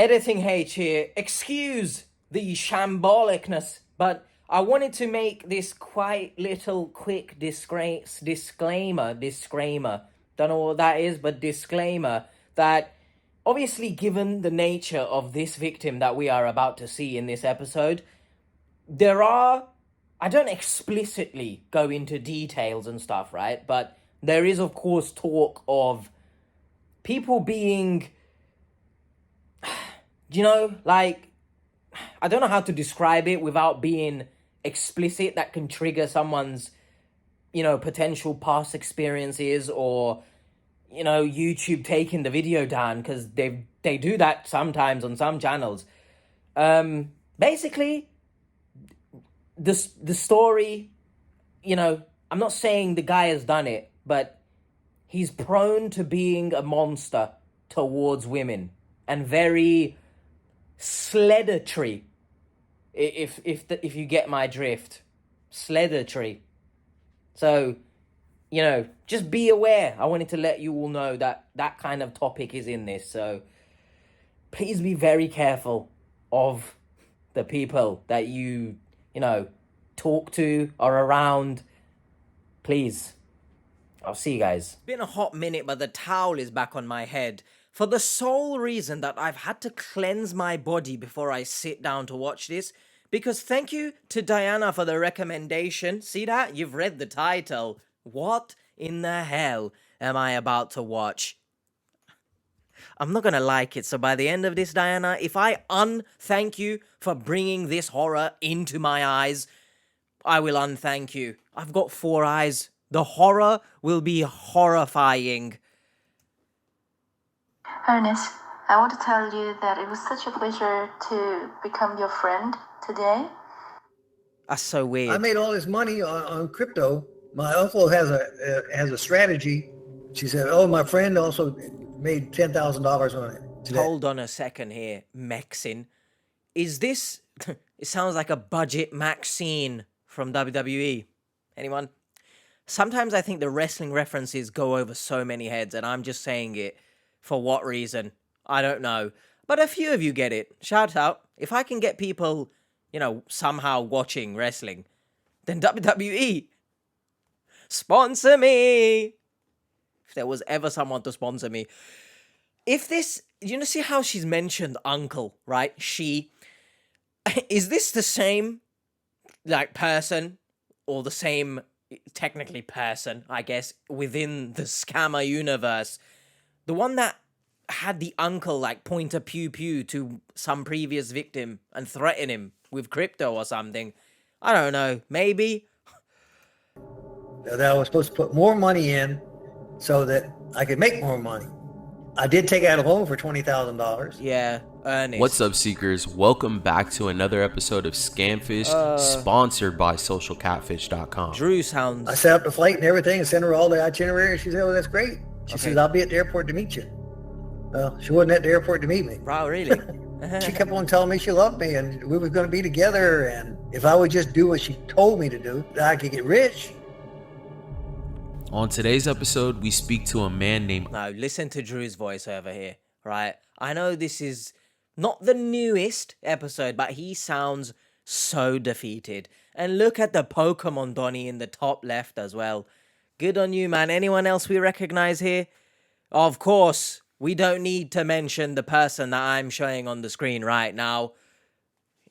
Editing H here. Excuse the shambolicness, but I wanted to make this quite little quick disclaimer. Don't know what that is, but disclaimer that obviously, given the nature of this victim that we are about to see in this episode, I don't explicitly go into details and stuff, right? But there is, of course, talk of people being, like, I don't know how to describe it without being explicit. That can trigger someone's, potential past experiences, or, YouTube taking the video down, because they do that sometimes on some channels. Basically, the story, I'm not saying the guy has done it, but he's prone to being a monster towards women, and very sledatory, if you get my drift. Sledatory. So, just be aware. I wanted to let you all know that that kind of topic is in this. So please be very careful of the people that you talk to or around. Please. I'll see you guys. It's been a hot minute, but the towel is back on my head for the sole reason that I've had to cleanse my body before I sit down to watch this. Because thank you to Diana for the recommendation. See that? You've read the title. What in the hell am I about to watch? I'm not gonna like it. So by the end of this, Diana, if I unthank you for bringing this horror into my eyes, I will unthank you. I've got 4 eyes. The horror will be horrifying. Ernest, I want to tell you that it was such a pleasure to become your friend today. That's so weird. I made all this money on crypto. My uncle has a strategy. She said, "Oh, my friend also made $10,000 on it today." Hold on a second here, Mexin. Is this... It sounds like a budget Maxine from WWE. Anyone? Sometimes I think the wrestling references go over so many heads, and I'm just saying it for what reason? I don't know. But a few of you get it. Shout out. If I can get people, somehow watching wrestling, then WWE, sponsor me. If there was ever someone to sponsor me. If this, see how she's mentioned uncle, right? She. Is this the same, person, or the same, technically person, I guess, within the scammer universe? The one that had the uncle, point a pew-pew to some previous victim and threaten him with crypto or something. I don't know, maybe? That I was supposed to put more money in so that I could make more money. I did take out a loan for $20,000. Yeah, Ernest. What's up, Seekers? Welcome back to another episode of Scamfished, sponsored by socialcatfish.com. Drew sounds... I set up the flight and everything and sent her all the itinerary, and she said, "Oh, that's great." She says, "I'll be at the airport to meet you." Well, she wasn't at the airport to meet me. Wow, really? She kept on telling me she loved me and we were going to be together, and if I would just do what she told me to do, that I could get rich. On today's episode, we speak to a man named... No, listen to Drew's voice over here, right? I know this is not the newest episode, but he sounds so defeated. And look at the Pokemon Donnie in the top left as well. Good on you, man. Anyone else we recognize here? Of course, we don't need to mention the person that I'm showing on the screen right now.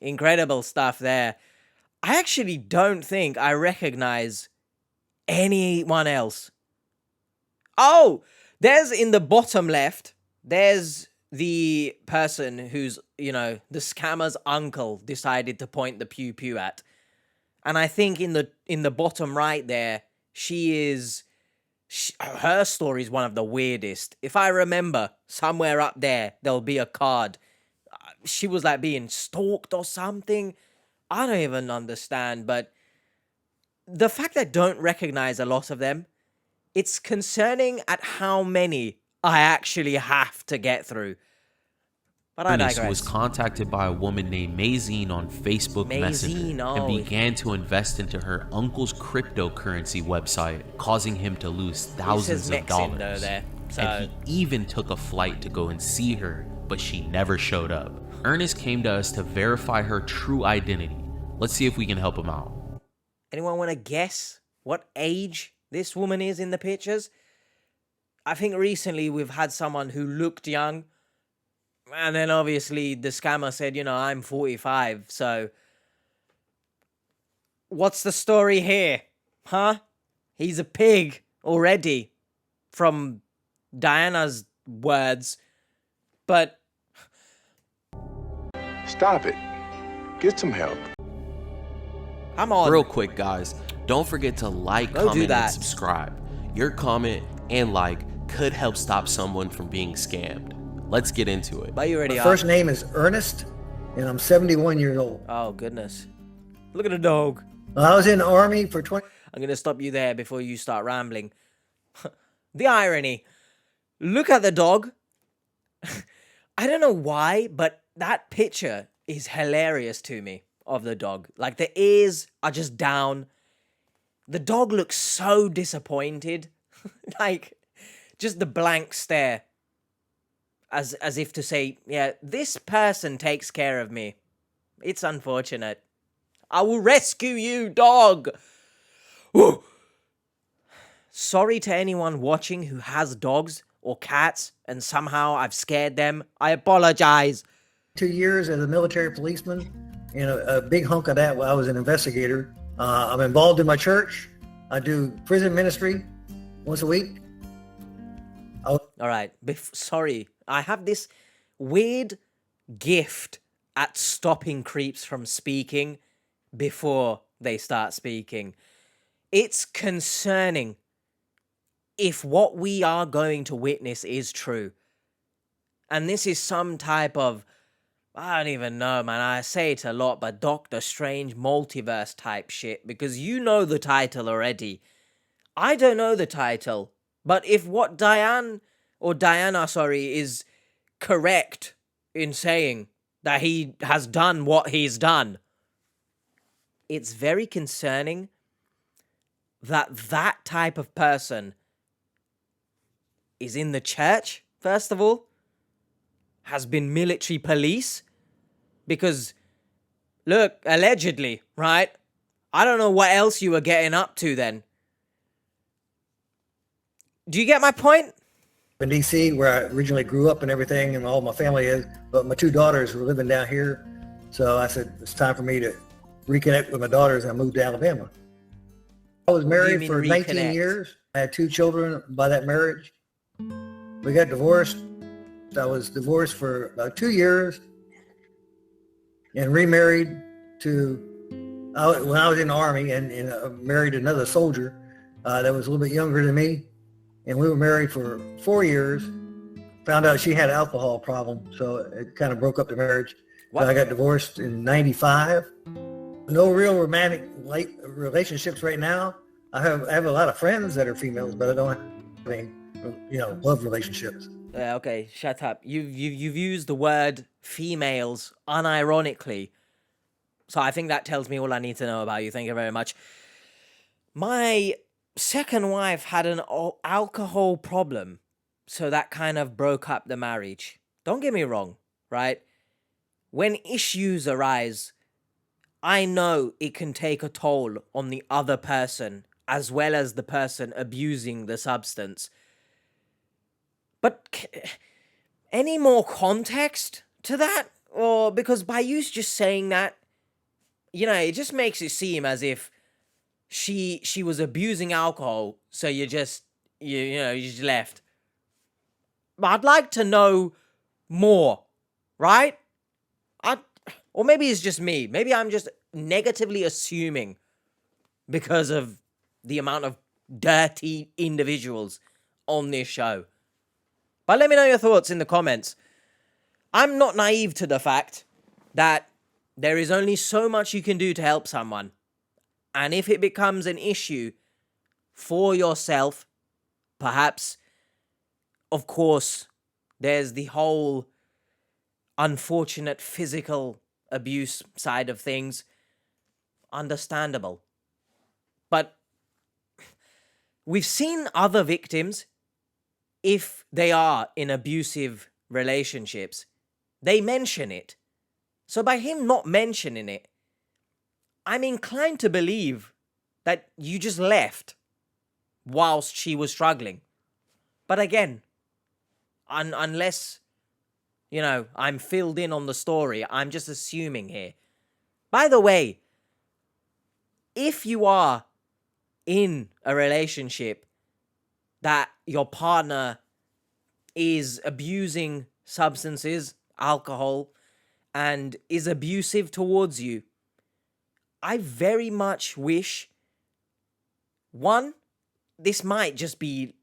Incredible stuff there. I actually don't think I recognize anyone else. Oh, there's in the bottom left, there's the person who's, the scammer's uncle decided to point the pew-pew at. And I think in the bottom right there, her story is one of the weirdest. If I remember, somewhere up there, there'll be a card. She was being stalked or something. I don't even understand, but the fact that I don't recognize a lot of them, it's concerning at how many I actually have to get through. But I digress. Ernest was contacted by a woman named Mazine on Facebook Messenger and began to invest into her uncle's cryptocurrency website, causing him to lose thousands of dollars. Though, there. So... And he even took a flight to go and see her but she never showed up. Ernest came to us to verify her true identity. Let's see if we can help him out. Anyone want to guess what age this woman is in the pictures? I think recently we've had someone who looked young, and then obviously the scammer said, I'm 45, so what's the story here? Huh? He's a pig already, from Diana's words, but... Stop it. Get some help. Come on. Real quick, guys, don't forget to like, comment, and subscribe. Your comment and like could help stop someone from being scammed. Let's get into it. But you already My are. first name is Ernest, and I'm 71 years old. Oh, goodness. Look at the dog. I was in the Army for 20... I'm going to stop you there before you start rambling. The irony. Look at the dog. I don't know why, but that picture is hilarious to me of the dog. Like, the ears are just down. The dog looks so disappointed. Like, just the blank stare. As if to say, yeah, this person takes care of me. It's unfortunate. I will rescue you, dog. Woo. Sorry to anyone watching who has dogs or cats and somehow I've scared them. I apologize. 2 years as a military policeman, and a big hunk of that while I was an investigator. I'm involved in my church. I do prison ministry once a week. All right. Sorry. I have this weird gift at stopping creeps from speaking before they start speaking. It's concerning if what we are going to witness is true. And this is some type of, I don't even know, man. I say it a lot, but Doctor Strange multiverse type shit, because you know the title already. I don't know the title, but if what Diana, is correct in saying that he has done what he's done, it's very concerning that that type of person is in the church, first of all, has been military police, because, look, allegedly, right? I don't know what else you were getting up to then. Do you get my point? In D.C., where I originally grew up and everything, and all my family is, but my two daughters were living down here. So I said, it's time for me to reconnect with my daughters, and I moved to Alabama. I was married for 19 years. I had 2 children by that marriage. We got divorced. I was divorced for about 2 years and remarried when I was in the Army, and married another soldier that was a little bit younger than me. And we were married for 4 years. Found out she had an alcohol problem, so it kind of broke up the marriage. So I got divorced in 95. No real romantic relationships right now. I have a lot of friends that are females, but I don't have any, love relationships. Yeah, okay, shut up. You've used the word females unironically. So I think that tells me all I need to know about you. Thank you very much. My second wife had an alcohol problem, so that kind of broke up the marriage. Don't get me wrong, right? When issues arise, I know it can take a toll on the other person as well as the person abusing the substance. But any more context to that? Or because by you just saying that, it just makes it seem as if she was abusing alcohol, so you just left. But I'd like to know more, right? Or maybe it's just me. Maybe I'm just negatively assuming because of the amount of dirty individuals on this show. But let me know your thoughts in the comments. I'm not naive to the fact that there is only so much you can do to help someone. And if it becomes an issue for yourself, perhaps, of course, there's the whole unfortunate physical abuse side of things. Understandable. But we've seen other victims, if they are in abusive relationships, They mention it. So by him not mentioning it, I'm inclined to believe that you just left whilst she was struggling. But again, unless, I'm filled in on the story, I'm just assuming here. By the way, if you are in a relationship that your partner is abusing substances, alcohol, and is abusive towards you, I very much wish, one, this might just be,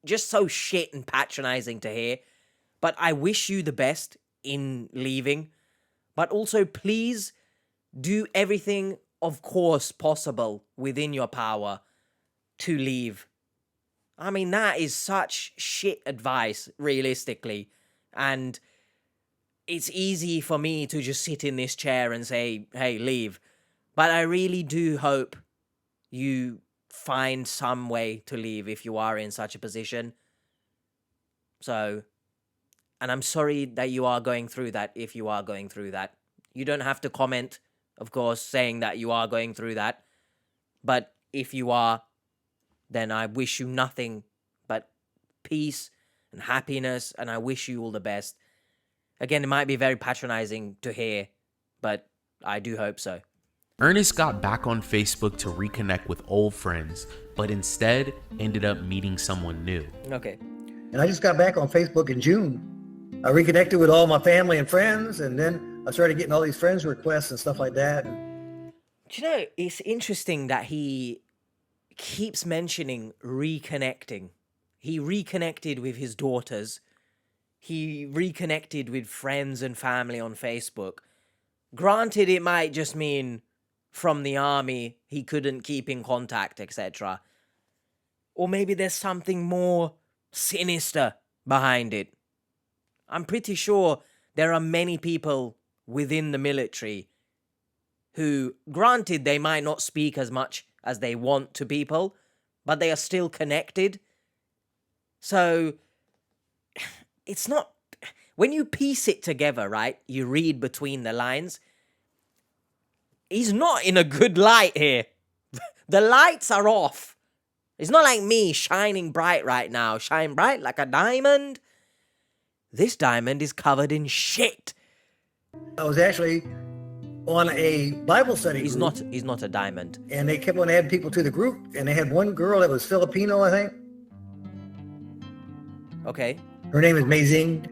just so shit and patronizing to hear, but I wish you the best in leaving. But also, please do everything, of course, possible within your power to leave. I mean, that is such shit advice, realistically. And it's easy for me to just sit in this chair and say, hey, leave. But I really do hope you find some way to leave if you are in such a position. So, and I'm sorry that you are going through that if you are going through that. You don't have to comment, of course, saying that you are going through that. But if you are, then I wish you nothing but peace and happiness, and I wish you all the best. Again, it might be very patronizing to hear, but I do hope so. Ernest got back on Facebook to reconnect with old friends, but instead ended up meeting someone new. Okay. And I just got back on Facebook in June. I reconnected with all my family and friends, and then I started getting all these friends requests and stuff like that. Do you know, it's interesting that he keeps mentioning reconnecting. He reconnected with his daughters. He reconnected with friends and family on Facebook. Granted, it might just mean from the army he couldn't keep in contact, etc. Or maybe there's something more sinister behind it. I'm pretty sure there are many people within the military who, granted, they might not speak as much as they want to people, but they are still connected. So, it's not... When you piece it together, right, you read between the lines, he's not in a good light here. The lights are off. It's not like me shining bright right now. Shine bright like a diamond. This diamond is covered in shit. I was actually on a Bible study group. He's not a diamond. And they kept on adding people to the group. And they had one girl that was Filipino, I think. Okay. Her name is Mazing.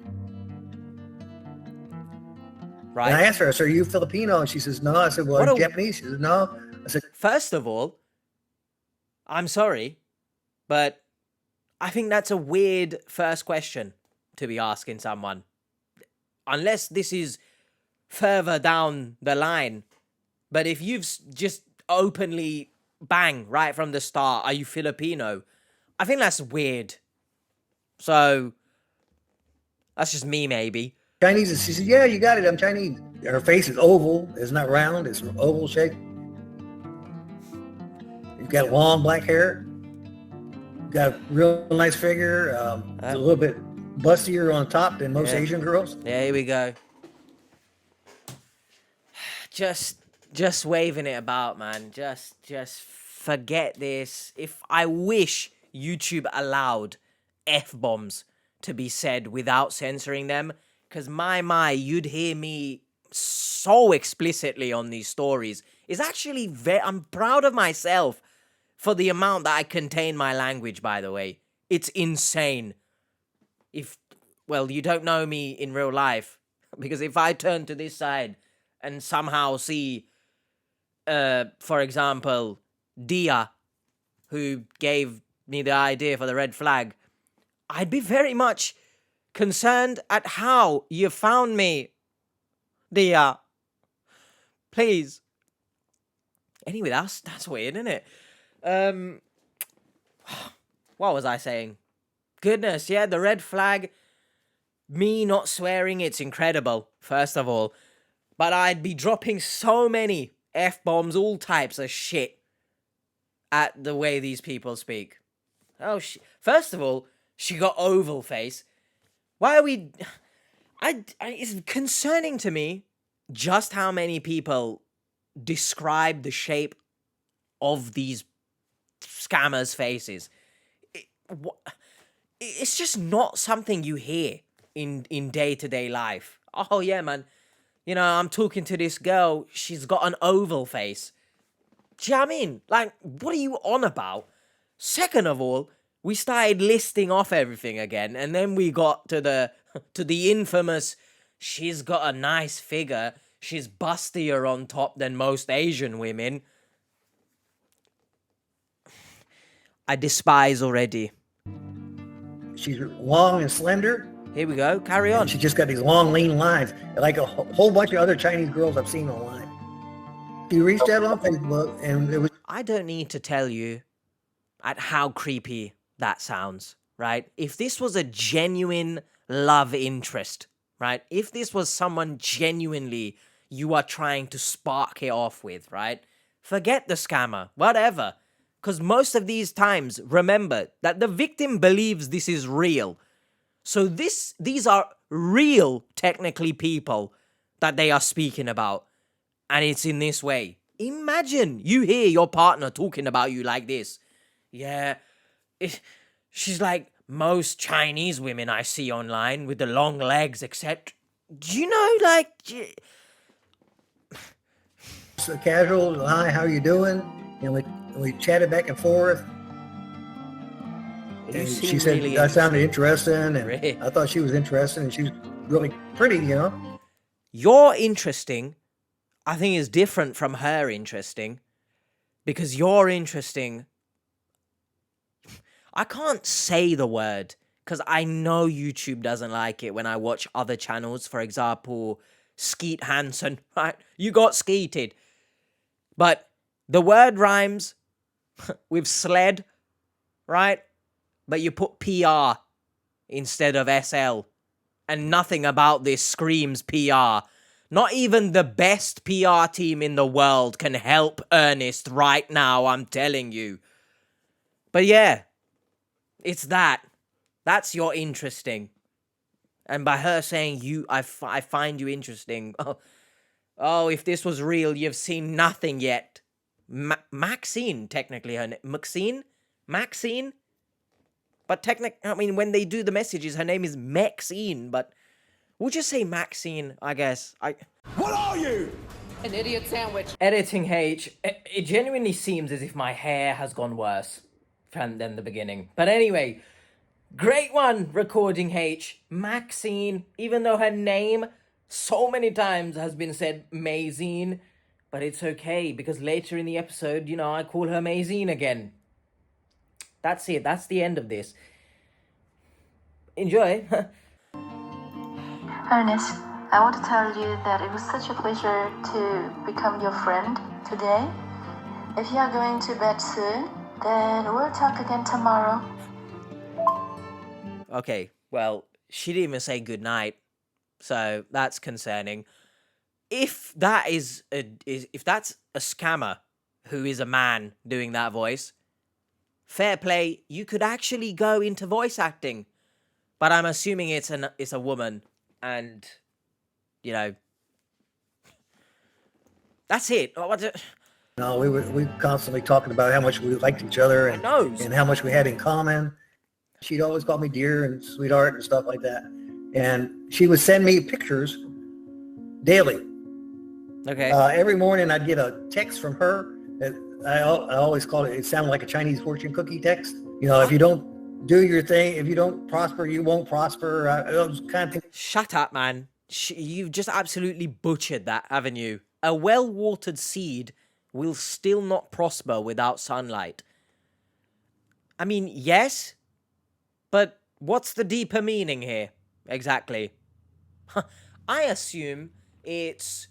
Right. And I asked her, so are you Filipino? And she says, no. I said, well, are you Japanese? She says, no. I said, first of all, I'm sorry, but I think that's a weird first question to be asking someone. Unless this is further down the line. But if you've just openly, bang, right from the start, are you Filipino? I think that's weird. So, that's just me, maybe. Chinese? And she said, yeah, you got it. I'm Chinese. Her face is oval. It's not round. It's oval shaped. You've got long black hair. You've got a real nice figure. It's a little bit bustier on top than most Asian girls. Yeah, here we go. Just waving it about, man. Just forget this. If I wish YouTube allowed F-bombs to be said without censoring them, because my, you'd hear me so explicitly on these stories. It's actually I'm proud of myself for the amount that I contain my language, by the way. It's insane. You don't know me in real life, because if I turn to this side and somehow see, for example, Dia, who gave me the idea for the red flag, I'd be very much concerned at how you found me, Dia. Please. Anyway, that's weird, isn't it? What was I saying? Goodness, yeah, the red flag. Me not swearing, it's incredible, first of all. But I'd be dropping so many F-bombs, all types of shit, at the way these people speak. Oh, first of all, she got oval face. Why are we... It's concerning to me just how many people describe the shape of these scammers' faces. It's just not something you hear in day-to-day life. Oh yeah, man. You know, I'm talking to this girl, she's got an oval face. Do you know what I mean? Like, what are you on about? Second of all, we started listing off everything again, and then we got to the infamous, she's got a nice figure, she's bustier on top than most Asian women. I despise already. She's long and slender. Here we go, carry on. She just got these long, lean lines, like a whole bunch of other Chinese girls I've seen online. She reached out on Facebook, and it was... I don't need to tell you at how creepy that sounds, right? If this was a genuine love interest, right? If this was someone genuinely you are trying to spark it off with, right? Forget the scammer, whatever. Because most of these times, remember that the victim believes this is real. So these are real, technically, people that they are speaking about. And it's in this way. Imagine you hear your partner talking about you like this. Yeah, she's like most Chinese women I see online with the long legs, except, do you know, like... So casual, hi, how you doing? And we chatted back and forth. And she said really I sounded interesting, and Really? I thought she was interesting, and she was really pretty, you know. You're interesting, I think, is different from her interesting, because you're interesting. I can't say the word because I know YouTube doesn't like it when I watch other channels. For example, Skeet Hansen, right? You got skeeted. But the word rhymes with sled, right? But you put PR instead of SL. And nothing about this screams PR. Not even the best PR team in the world can help Ernest right now, I'm telling you. But yeah, it's that. That's your interesting. And by her saying I find you interesting. Oh, if this was real, you've seen nothing yet. Maxine, technically her name. Maxine? But I mean, when they do the messages, her name is Maxine, but we'll just say Maxine, I guess. What are you? An idiot sandwich. Editing H, it genuinely seems as if my hair has gone worse than the beginning. But anyway, great one, recording H. Maxine, even though her name so many times has been said Mazine, but it's okay, because later in the episode, you know, I call her Mazine again. That's it. That's the end of this. Enjoy. Ernest, I want to tell you that it was such a pleasure to become your friend today. If you are going to bed soon, then we'll talk again tomorrow. Okay, well, she didn't even say goodnight, so that's concerning. If that if that's a scammer who is a man doing that voice, fair play, you could actually go into voice acting. But I'm assuming it's a woman, and, you know, that's it. No, we were constantly talking about how much we liked each other and how much we had in common. She'd always call me dear and sweetheart and stuff like that. And she would send me pictures daily. Okay. Every morning I'd get a text from her. I always called it sounded like a Chinese fortune cookie text. You know, if you don't do your thing, if you don't prosper, you won't prosper. Those kind of things. Shut up, man. You've just absolutely butchered that, haven't you? A well-watered seed will still not prosper without sunlight. I mean, yes, but what's the deeper meaning here? Exactly. I assume it's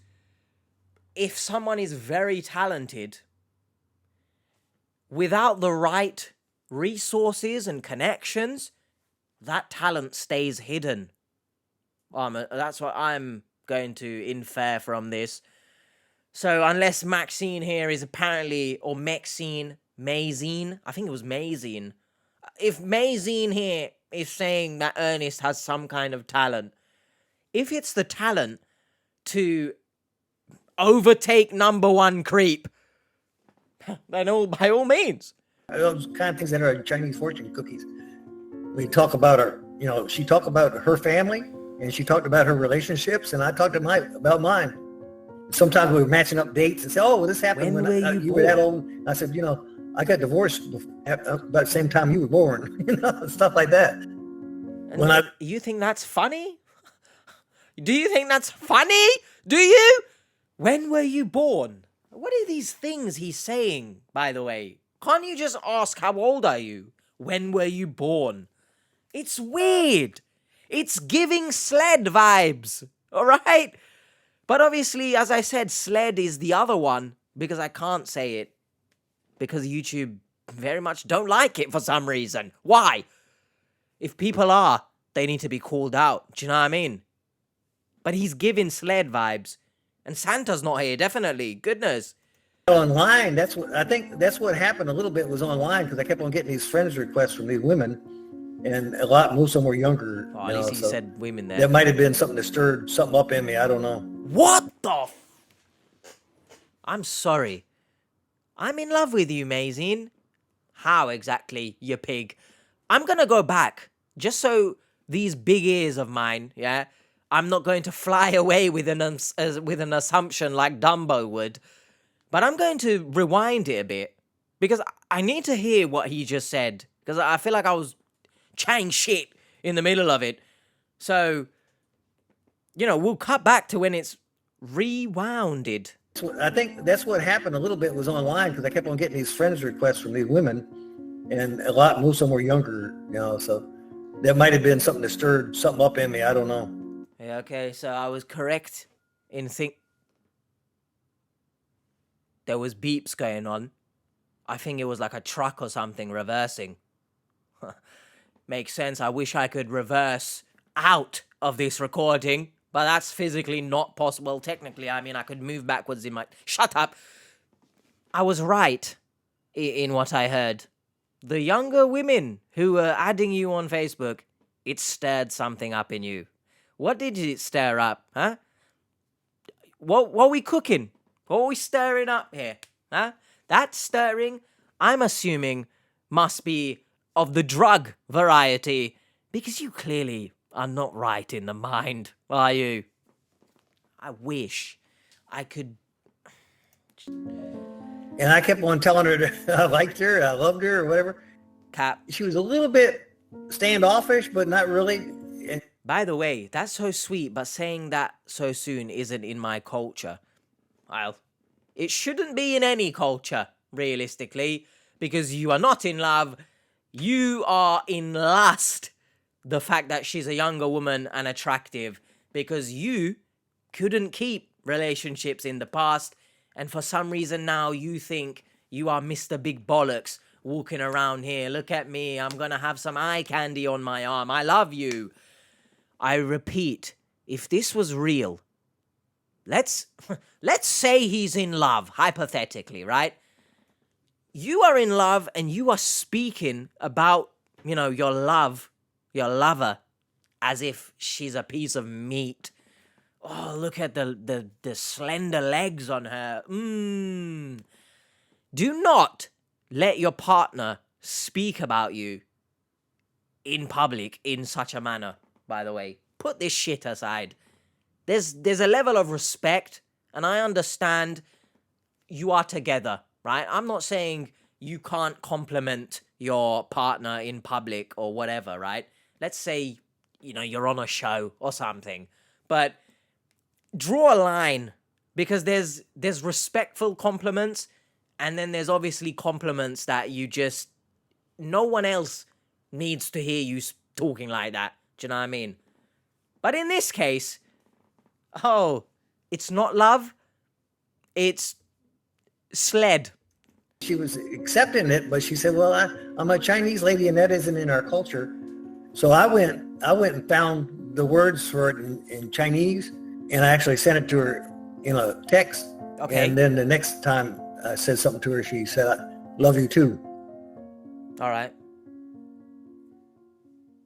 if someone is very talented, without the right resources and connections, that talent stays hidden. That's what I'm going to infer from this. So unless Maxine here is apparently, or Maxine, I think it was Mazine. If Mazine here is saying that Ernest has some kind of talent, if it's the talent to overtake number one creep, then by all means. Those kind of things that are Chinese fortune cookies. We talk about her, she talked about her family and she talked about her relationships, and I talked about mine. Sometimes we were matching up dates and say, oh, well, this happened when you were that old. I said, I got divorced about the same time you were born, stuff like that. And you think that's funny? Do you think that's funny? Do you? When were you born? What are these things he's saying, by the way? Can't you just ask, how old are you? When were you born? It's weird. It's giving sled vibes, all right? But obviously, as I said, sled is the other one because I can't say it because YouTube very much don't like it for some reason. Why? If people are, they need to be called out. Do you know what I mean? But he's giving sled vibes. And Santa's not here, definitely. Goodness. Online, I think that's what happened a little bit was online, because I kept on getting these friends requests from these women, and most of them were younger. Oh, at least he said women there. That might have been something that stirred something up in me. I don't know. What the I'm sorry. I'm in love with you, Mazine. How exactly, you pig? I'm gonna go back, just so these big ears of mine, yeah, I'm not going to fly away with an assumption like Dumbo would. But I'm going to rewind it a bit, because I need to hear what he just said, because I feel like I was chatting shit in the middle of it. So, we'll cut back to when it's rewounded. I think that's what happened a little bit was online, because I kept on getting these friends requests from these women, and most of them were younger, so that might have been something that stirred something up in me. I don't know. Yeah, okay, so I was correct in there was beeps going on. I think it was like a truck or something reversing. Makes sense. I wish I could reverse out of this recording, but that's physically not possible. Technically, I mean, I could move backwards in my... Shut up! I was right in what I heard. The younger women who were adding you on Facebook, it stirred something up in you. What did it stir up, huh? What are we cooking? What are we stirring up here, huh? That stirring, I'm assuming, must be of the drug variety, because you clearly are not right in the mind, are you? I wish I could... And I kept on telling her that I liked her, I loved her, or whatever. Cap. She was a little bit standoffish, but not really. By the way, that's so sweet, but saying that so soon isn't in my culture. Well, it shouldn't be in any culture, realistically, because you are not in love, you are in lust. The fact that she's a younger woman and attractive, because you couldn't keep relationships in the past, and for some reason now you think you are Mr. Big Bollocks walking around here. Look at me, I'm gonna have some eye candy on my arm. I love you. I repeat, if this was real, let's say he's in love, hypothetically, right? You are in love and you are speaking about, your lover, as if she's a piece of meat. Oh, look at the slender legs on her. Do not let your partner speak about you in public in such a manner, by the way. Put this shit aside. There's a level of respect, and I understand you are together, right? I'm not saying you can't compliment your partner in public or whatever, right? Let's say, you're on a show or something. But draw a line, because there's respectful compliments, and then there's obviously compliments that no one else needs to hear you talking like that. Do you know what I mean? But in this case, it's not love, it's sled. She was accepting it, but she said, well, I'm a Chinese lady and that isn't in our culture. So I went and found the words for it in Chinese, and I actually sent it to her in a text. Okay. And then the next time I said something to her, she said, I love you too. All right.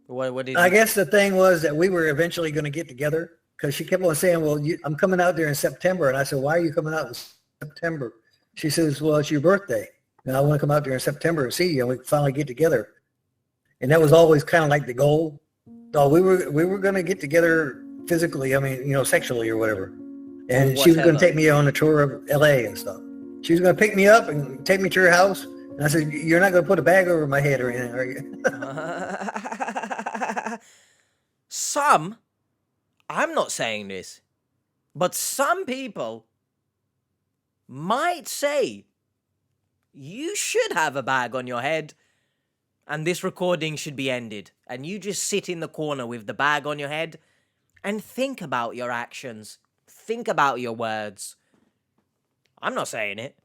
What did I guess the thing was that we were eventually going to get together. because she kept on saying, well, I'm coming out there in September. And I said, why are you coming out in September? She says, well, it's your birthday. And I want to come out there in September and see you. And we finally get together. And that was always kind of like the goal. So we were going to get together physically, I mean, sexually or whatever. And she was going to take me on a tour of LA and stuff. She was going to pick me up and take me to her house. And I said, you're not going to put a bag over my head or anything, are you? I'm not saying this, but some people might say you should have a bag on your head and this recording should be ended. And you just sit in the corner with the bag on your head and think about your actions. Think about your words. I'm not saying it.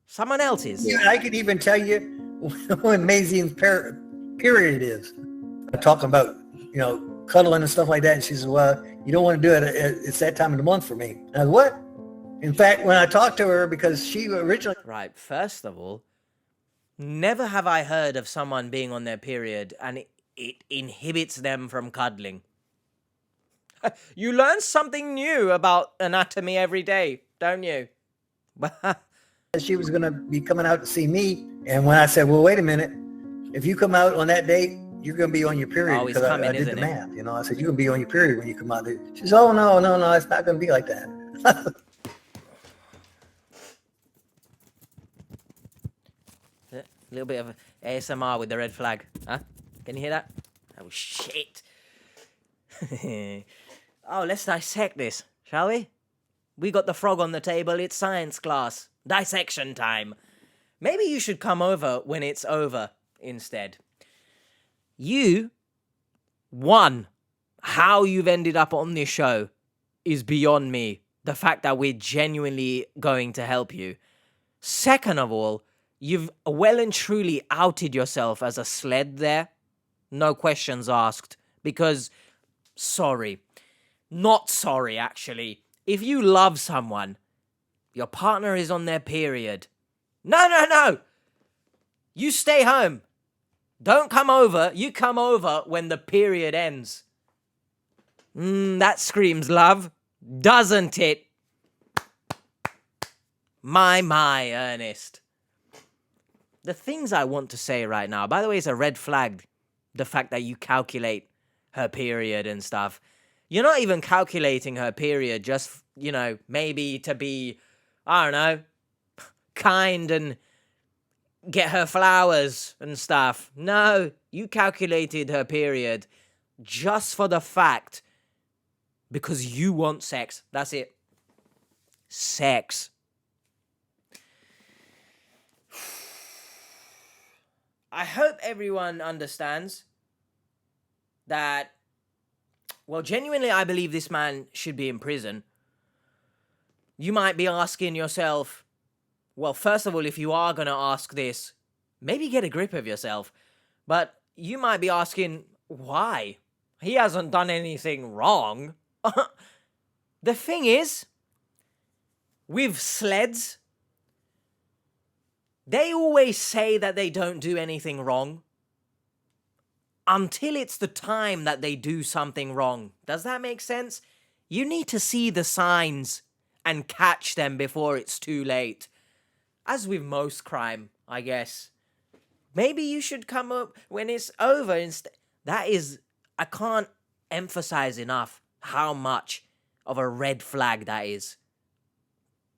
Someone else is. Yeah, I could even tell you when Mazine's period is. I'm talking about, cuddling and stuff like that. And she says, well, you don't want to do it. It's that time of the month for me. And I said, what? In fact, when I talked to her, because she originally... Right, first of all, never have I heard of someone being on their period and it inhibits them from cuddling. You learn something new about anatomy every day, don't you? She was going to be coming out to see me. And when I said, well, wait a minute, if you come out on that date, you're going to be on your period. Oh, he's coming, I did isn't the it? math. I said, you're going to be on your period when you come out there. She says, oh, no, it's not going to be like that. A little bit of ASMR with the red flag. Huh? Can you hear that? Oh, shit. Oh, let's dissect this, shall we? We got the frog on the table. It's science class. Dissection time. Maybe you should come over when it's over instead. How you've ended up on this show is beyond me. The fact that we're genuinely going to help you. Second of all, you've well and truly outed yourself as a sled there. No questions asked. Because, not sorry, actually. If you love someone, your partner is on their period. No. You stay home. Don't come over. You come over when the period ends. That screams love, doesn't it? My, Ernest. The things I want to say right now, by the way, it's a red flag. The fact that you calculate her period and stuff. You're not even calculating her period just, maybe to be, I don't know, kind and get her flowers and stuff. No, you calculated her period just for the fact because you want sex. That's it. Sex. I hope everyone understands that, well, genuinely, I believe this man should be in prison. You might be asking yourself, well, first of all, if you are going to ask this, maybe get a grip of yourself. But you might be asking, why? He hasn't done anything wrong. The thing is, with sleds, they always say that they don't do anything wrong until it's the time that they do something wrong. Does that make sense? You need to see the signs and catch them before it's too late. As with most crime, I guess. Maybe you should come up when it's over instead. I can't emphasize enough how much of a red flag that is.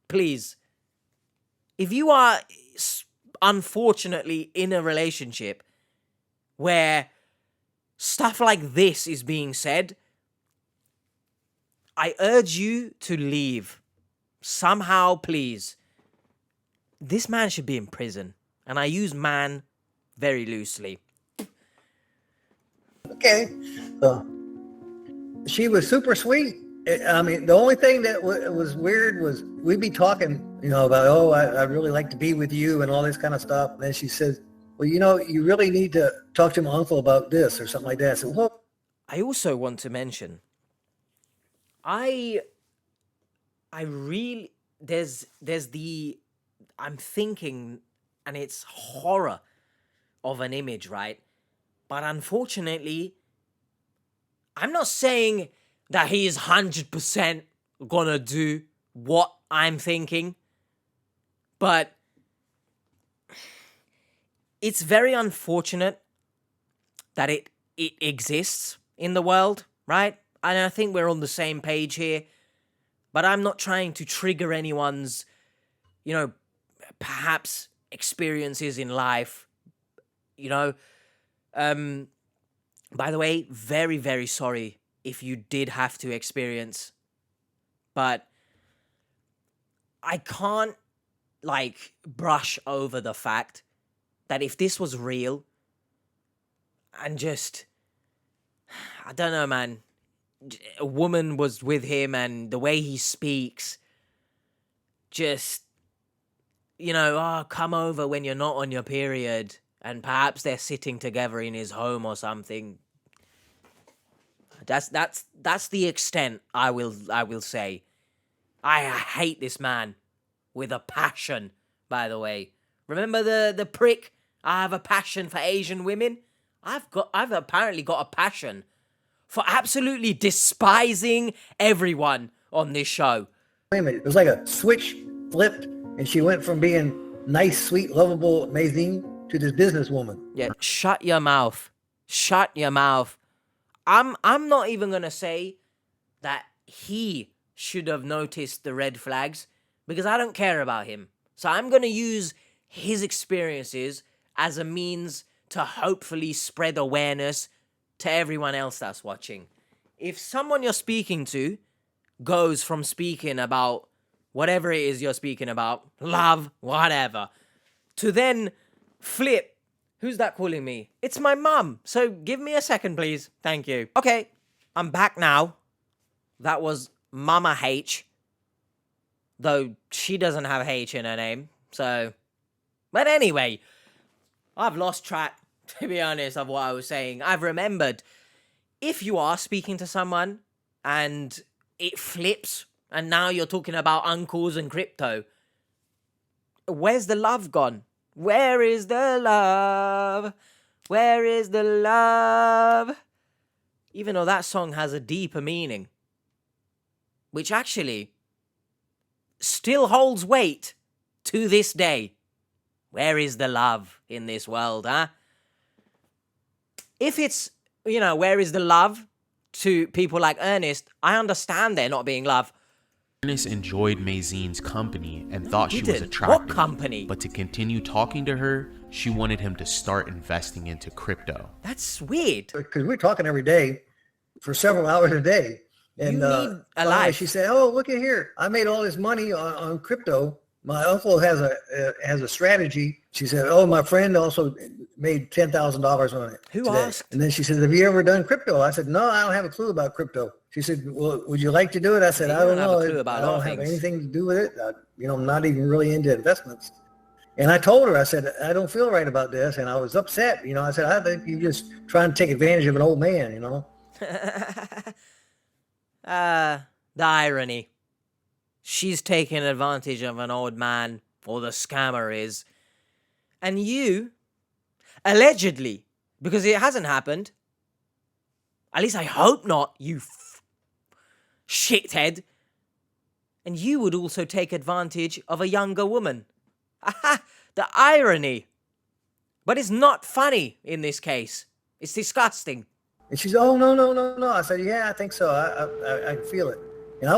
Please, if you are unfortunately in a relationship where stuff like this is being said, I urge you to leave. Somehow, please. This man should be in prison. And I use man very loosely. Okay. She was super sweet. I mean, the only thing that was weird was we'd be talking, about, I really like to be with you and all this kind of stuff. And then she says, well, you really need to talk to my uncle about this or something like that. I said, well. I also want to mention, I'm thinking, and it's horror of an image, right? But unfortunately, I'm not saying that he is 100% gonna do what I'm thinking. But it's very unfortunate that it exists in the world, right? And I think we're on the same page here. But I'm not trying to trigger anyone's, perhaps experiences in life, By the way, very, very sorry if you did have to experience, but I can't, brush over the fact that if this was real and just, I don't know, man, a woman was with him and the way he speaks, just, come over when you're not on your period, and perhaps they're sitting together in his home or something. That's the extent I will say. I hate this man with a passion, by the way. Remember the prick? I have a passion for Asian women. I've apparently got a passion for absolutely despising everyone on this show. Wait a minute. It was like a switch flipped, and she went from being nice, sweet, lovable, amazing to this businesswoman. Yeah, shut your mouth. Shut your mouth. I'm not even gonna say that he should have noticed the red flags, because I don't care about him. So I'm gonna use his experiences as a means to hopefully spread awareness to everyone else that's watching. If someone you're speaking to goes from speaking about whatever it is you're speaking about, love, whatever, to then flip, who's that calling me? It's my mum. So give me a second, please. Thank you. Okay, I'm back now. That was Mama H. Though she doesn't have H in her name, so... But anyway, I've lost track, to be honest, of what I was saying. I've remembered, if you are speaking to someone and it flips, and now you're talking about uncles and crypto, where's the love gone? Where is the love? Where is the love? Even though that song has a deeper meaning, which actually still holds weight to this day. Where is the love in this world, huh? If it's, where is the love to people like Ernest, I understand there not being love. Ernest enjoyed Mazine's company and thought she was attractive. What company? But to continue talking to her, she wanted him to start investing into crypto. That's weird. Because we're talking every day for several hours a day. And You need a life. she said, "Oh, look at here! I made all this money on crypto. My uncle has a strategy." She said, "Oh, my friend also made $10,000 on it." Who today. asked? And then she said, "Have you ever done crypto?" I said, "No, I don't have a clue about crypto." She said, "Well, would you like to do it?" I said, You "I don't don't have know. a clue about I all don't have things." anything to do with it. I'm not even really into investments." And I told her, I said, "I don't feel right about this," and I was upset. I said, "I think you're just trying to take advantage of an old man." The irony. She's taking advantage of an old man, or the scammer is. And you, allegedly, because it hasn't happened, at least I hope not, you shithead, and you would also take advantage of a younger woman. Aha! The irony. But it's not funny in this case. It's disgusting. And she said, "Oh, no." I said, "Yeah, I think so. I feel it." And I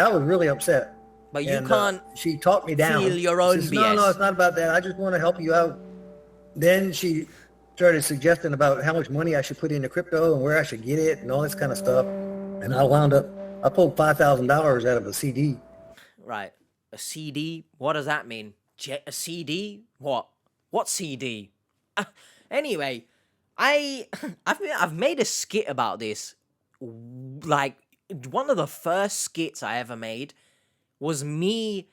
was really upset. But you can't she talked me down. feel your own She says, BS. No, it's not about that. I just want to help you out. Then she started suggesting about how much money I should put into crypto and where I should get it and all this kind of stuff. And I pulled $5,000 out of a CD. Right. A CD? What does that mean? A CD? What? What CD? Anyway, I've made a skit about this. Like, one of the first skits I ever made was me,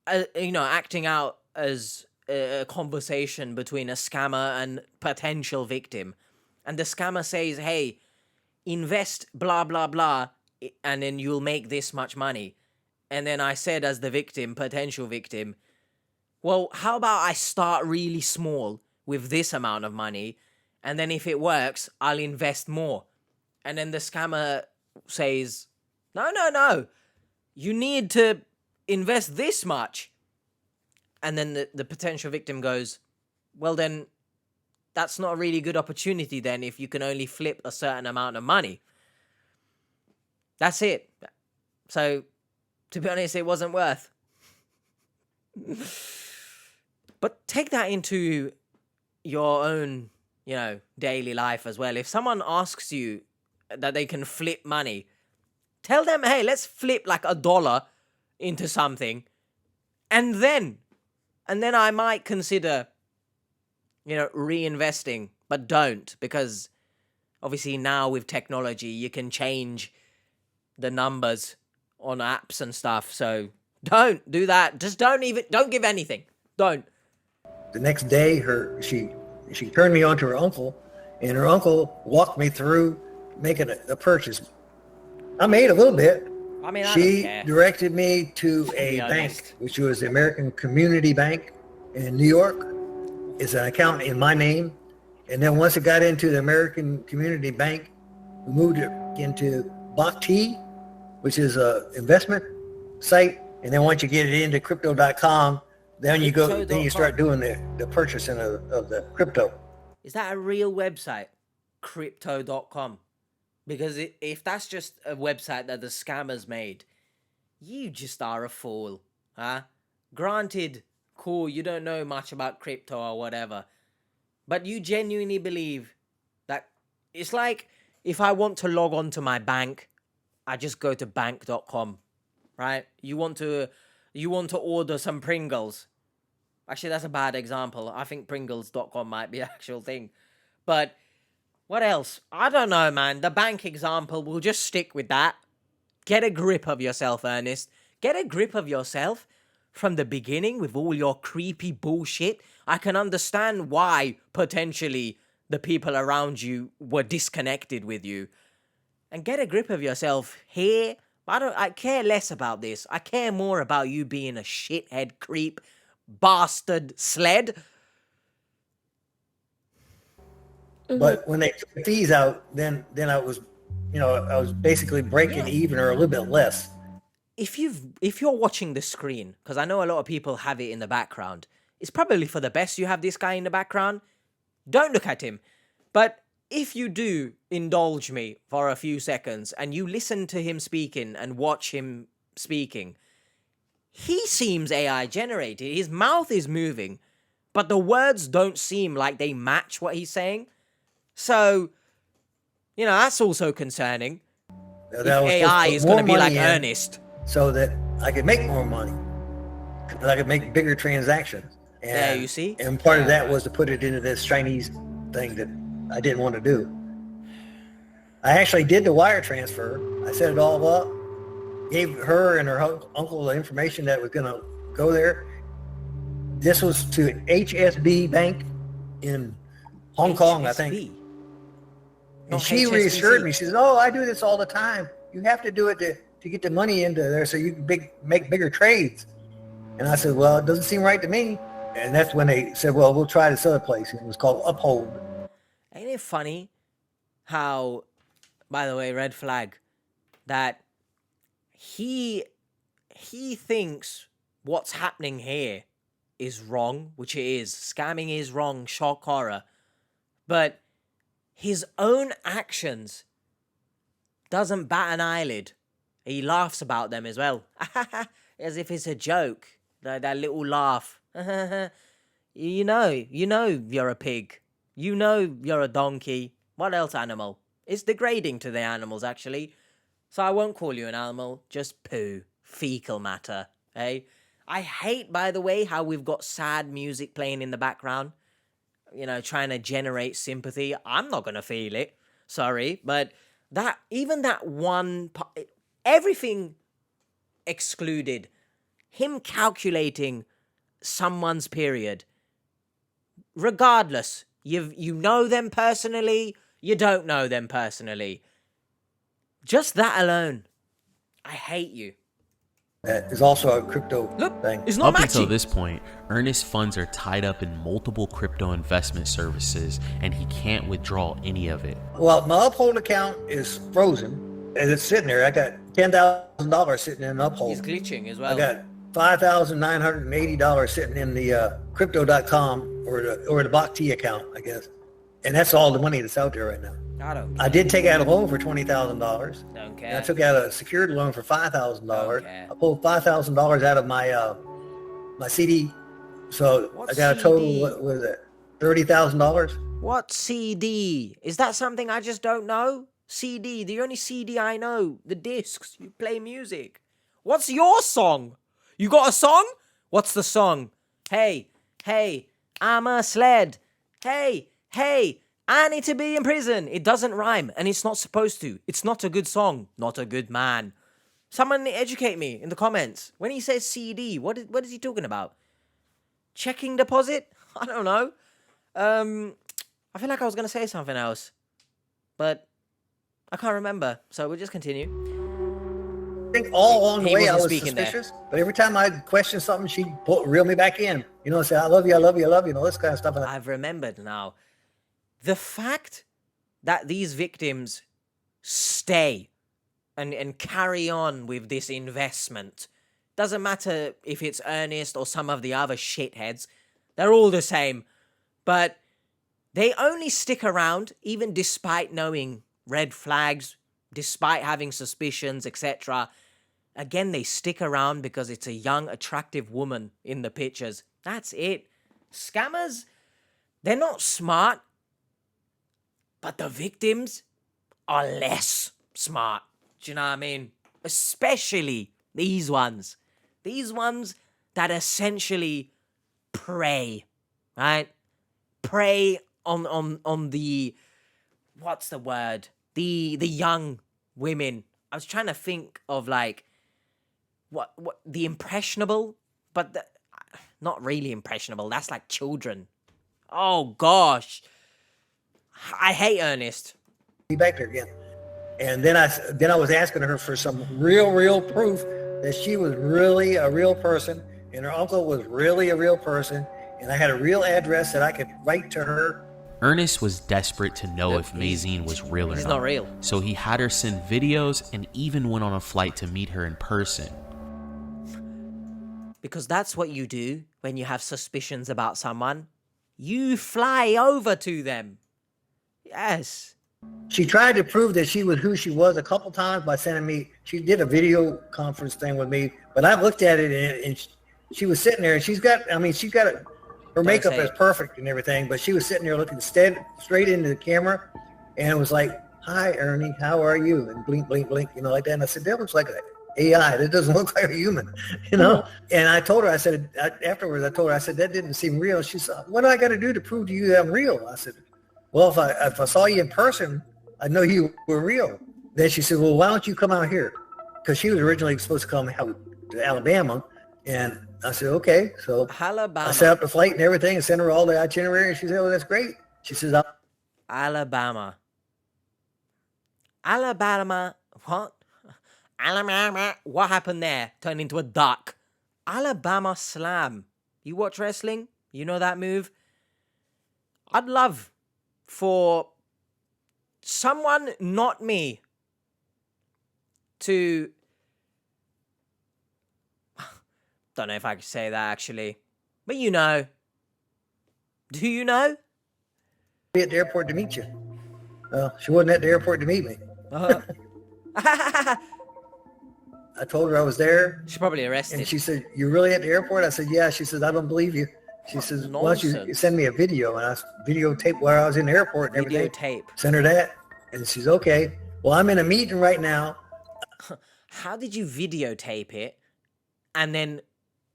acting out as a conversation between a scammer and potential victim. And the scammer says, "Hey, invest blah, blah, blah, and then you'll make this much money." And then I said, as the victim, potential victim, "Well, how about I start really small with this amount of money, and then if it works, I'll invest more." And then the scammer says, no, you need to invest this much. And then the potential victim goes, well, then that's not a really good opportunity then if you can only flip a certain amount of money. That's it. So, to be honest, it wasn't worth. But take that into your own, daily life as well. If someone asks you that they can flip money, tell them, hey, let's flip like $1 into something. And then I might consider, reinvesting, but don't, because obviously now with technology, you can change the numbers on apps and stuff. So don't do that. Just don't give anything. Don't. The next day, she turned me on to her uncle, and her uncle walked me through making a purchase. I made a little bit. I mean, she don't care. directed me to a bank, which was the American Community Bank in New York. It's an account in my name. And then once it got into the American Community Bank, we moved it into Bhakti, which is an investment site. And then once you get it into crypto.com, then you start doing the purchasing of the crypto. Is that a real website? Crypto.com? Because if that's just a website that the scammers made, you just are a fool, huh? Granted, cool, you don't know much about crypto or whatever, but you genuinely believe that it's like if I want to log on to my bank, I just go to bank.com, right? You want to order some Pringles. Actually, that's a bad example. I think Pringles.com might be an actual thing. But what else? I don't know, man. The bank example, we'll just stick with that. Get a grip of yourself, Ernest. Get a grip of yourself from the beginning with all your creepy bullshit. I can understand why, potentially, the people around you were disconnected with you. And get a grip of yourself here. I care less about this. I care more about you being a shithead, creep, bastard sled. But when they took the fees out, then I was, I was basically breaking even or a little bit less. If you're watching the screen, because I know a lot of people have it in the background, it's probably for the best you have this guy in the background. Don't look at him. But if you do indulge me for a few seconds and you listen to him speaking and watch him speaking, he seems AI generated. His mouth is moving, but the words don't seem like they match what he's saying. So, that's also concerning. If AI is going to be like Ernest. So that I could make more money. That I could make bigger transactions. And, yeah, you see? And part of that was to put it into this Chinese thing that I didn't want to do. I actually did the wire transfer. I set it all up. Gave her and her uncle the information that was going to go there. This was to HSB Bank in Hong Kong, I think. And she reassured me. She says, "Oh, I do this all the time. You have to do it to get the money into there so you can make bigger trades." And I said, "Well, it doesn't seem right to me." And that's when they said, "Well, we'll try this other place." It was called Uphold. Ain't it funny how, by the way, red flag, that he thinks what's happening here is wrong, which it is. Scamming is wrong, shock horror. But his own actions doesn't bat an eyelid. He laughs about them as well. As if it's a joke. That little laugh. You know you're a pig. You know you're a donkey. What else animal? It's degrading to the animals, actually. So I won't call you an animal, just poo. Fecal matter, eh? I hate, by the way, how we've got sad music playing in the background. Trying to generate sympathy. I'm not going to feel it. Sorry. But that one part, everything excluded. Him calculating someone's period. Regardless, you know them personally, you don't know them personally. Just that alone. I hate you. That is also a crypto thing. It's not matching. Up until this point, Ernest's funds are tied up in multiple crypto investment services, and he can't withdraw any of it. Well, my Uphold account is frozen, and it's sitting there. I got $10,000 sitting in an uphold. He's glitching as well. I got $5,980 sitting in the crypto.com or the Bhakti account, I guess. And that's all the money that's out there right now. I did take out a loan for $20,000. Don't care. And I took out a secured loan for $5,000. Okay. I pulled $5,000 out of my my CD. So What I got a total, what was it, $30,000? What CD? Is that something I just don't know? CD, the only CD I know, the discs. You play music. What's your song? You got a song? What's the song? Hey, I'm a sled. Hey, I need to be in prison. It doesn't rhyme, and it's not supposed to. It's not a good song. Not a good man. Someone educate me in the comments. When he says CD, what is he talking about? Checking deposit? I don't know. I feel like I was going to say something else, but I can't remember, so we'll just continue. I think all along the way I was suspicious, but every time I questioned something, she'd reel me back in. You know, say, I love you, this kind of stuff. I've remembered now. The fact that these victims stay and carry on with this investment, doesn't matter if it's Ernest or some of the other shitheads, they're all the same. But they only stick around, even despite knowing red flags, despite having suspicions, etc. Again, they stick around because it's a young, attractive woman in the pictures. That's it. Scammers, they're not smart, but the victims are less smart. Do you know what I mean? Especially these ones. These ones that essentially prey, right? Prey on the, what's the word? The young women. I was trying to think of like, what the impressionable, but not really impressionable. That's like children. Oh gosh. I hate Ernest. Be back there again. And then I was asking her for some real proof that she was really a real person and her uncle was really a real person, and I had a real address that I could write to her. Ernest was desperate to know if Mazine was real or not. He's not real. So he had her send videos and even went on a flight to meet her in person. Because that's what you do when you have suspicions about someone. You fly over to them. Yes. She tried to prove that she was who she was a couple times by sending me, she did a video conference thing with me, but I looked at it and she was sitting there and she's got her makeup is perfect and everything, but she was sitting there looking straight into the camera and it was like, hi, Ernie, how are you? And blink, blink, blink, you know, like that. And I said, that looks like an AI. That doesn't look like a human, you know? And I told her, I said, afterwards, I said, that didn't seem real. She said, what do I got to do to prove to you that I'm real? I said, well, if I saw you in person, I know you were real. Then she said, well, why don't you come out here? Because she was originally supposed to come out to Alabama. And I said, okay. So Alabama. I set up the flight and everything and sent her all the itinerary. And she said, oh, that's great. She says, Alabama. What? Alabama. What happened there? Turned into a duck. Alabama Slam. You watch wrestling? You know that move? I'd love for someone, not me, to... Don't know if I could say that, actually. But you know. Do you know? Be at the airport to meet you. Well, she wasn't at the airport to meet me. I told her I was there. She's probably arrested. And she said, you really at the airport? I said, yeah. She says, I don't believe you. She says, why don't you send me a video? And I videotaped where I was in the airport and everything. Videotape. Send her that. And she's okay. Well, I'm in a meeting right now. How did you videotape it and then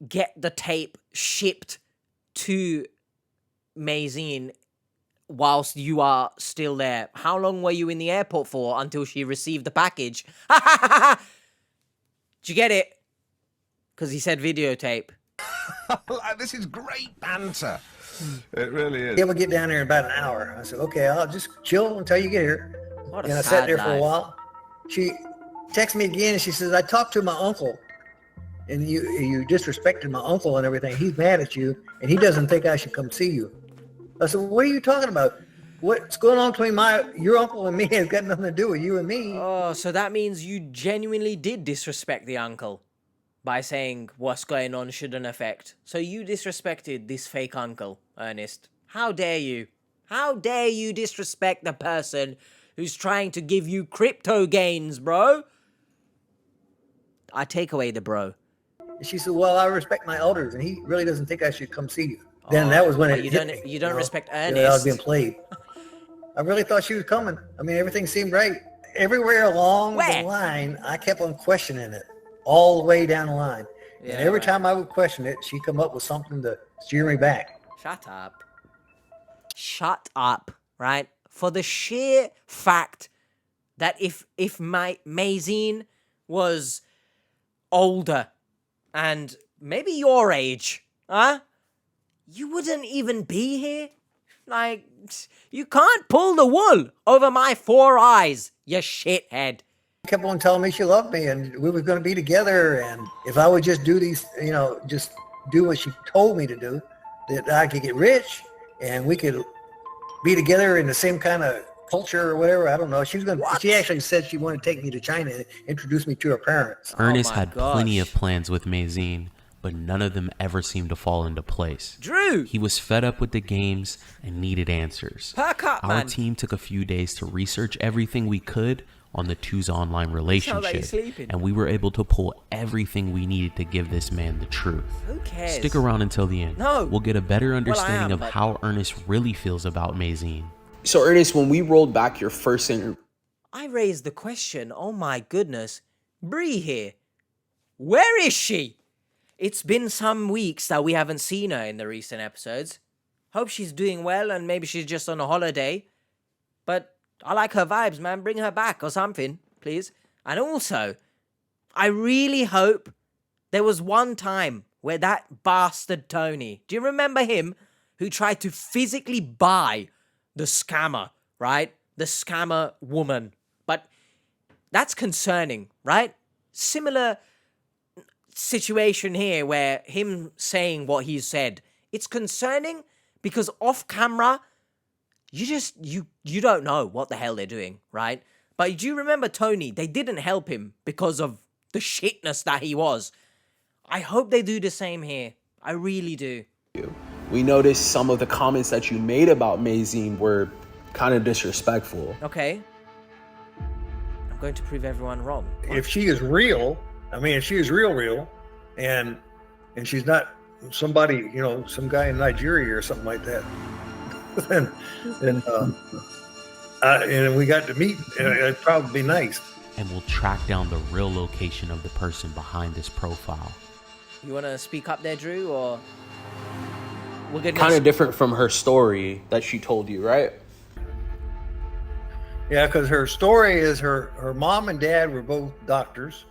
get the tape shipped to Mazine whilst you are still there? How long were you in the airport for until she received the package? Did you get it? Because he said videotape. This is great banter. It really is. Yeah, we'll get down there in about an hour. I said, okay, I'll just chill until you get here. And I sat there for a while. She texted me again and she says, I talked to my uncle and you disrespected my uncle and everything. He's mad at you and he doesn't think I should come see you. I said, what are you talking about? what's going on between your uncle and me has got nothing to do with you and me. Oh, so that means you genuinely did disrespect the uncle by saying what's going on shouldn't affect. So you disrespected this fake uncle, Ernest. How dare you? How dare you disrespect the person who's trying to give you crypto gains, bro? I take away the bro. She said, well, I respect my elders, and he really doesn't think I should come see you. Then that was when it you hit don't me, you don't respect that I was Ernest. being played. I really thought she was coming. I mean, everything seemed right. Everywhere along the line, I kept on questioning it all the way down the line. Yeah, and every time I would question it, she'd come up with something to steer me back. Shut up. Shut up, right? For the sheer fact that if Mazine was older and maybe your age, huh? You wouldn't even be here. Like, you can't pull the wool over my 4 eyes, you shithead. She kept on telling me she loved me and we were going to be together. And if I would just do these, just do what she told me to do, that I could get rich and we could be together in the same kind of culture or whatever. I don't know. She actually said she wanted to take me to China and introduce me to her parents. Ernest had plenty of plans with Mazine, but none of them ever seemed to fall into place. Drew! He was fed up with the games and needed answers. Perk up, Our man. team took a few days to research everything we could on the two's online relationship, and we were able to pull everything we needed to give this man the truth. Who cares? Stick around until the end. No. We'll get a better understanding of but- how Ernest really feels about Mazine. So Ernest, when we rolled back your first interview, I raised the question, oh my goodness, Bree here. Where is she? It's been some weeks that we haven't seen her in the recent episodes. Hope she's doing well and maybe she's just on a holiday. But I like her vibes, man. Bring her back or something, please. And also, I really hope there was one time where that bastard Tony, do you remember him, who tried to physically buy the scammer, right? The scammer woman. But that's concerning, right? Similar situation here where him saying what he said. It's concerning because off camera, you don't know what the hell they're doing, right? But do you remember Tony? They didn't help him because of the shitness that he was. I hope they do the same here. I really do. we noticed some of the comments that you made about Mazine were kind of disrespectful. Okay. I'm going to prove everyone wrong. If she is real, if she is real, and she's not somebody, some guy in Nigeria or something like that, and we got to meet, it'd probably be nice. And we'll track down the real location of the person behind this profile. You want to speak up there, Drew, or we're gonna Kind of different from her story that she told you, right? Yeah, because her story is her mom and dad were both doctors,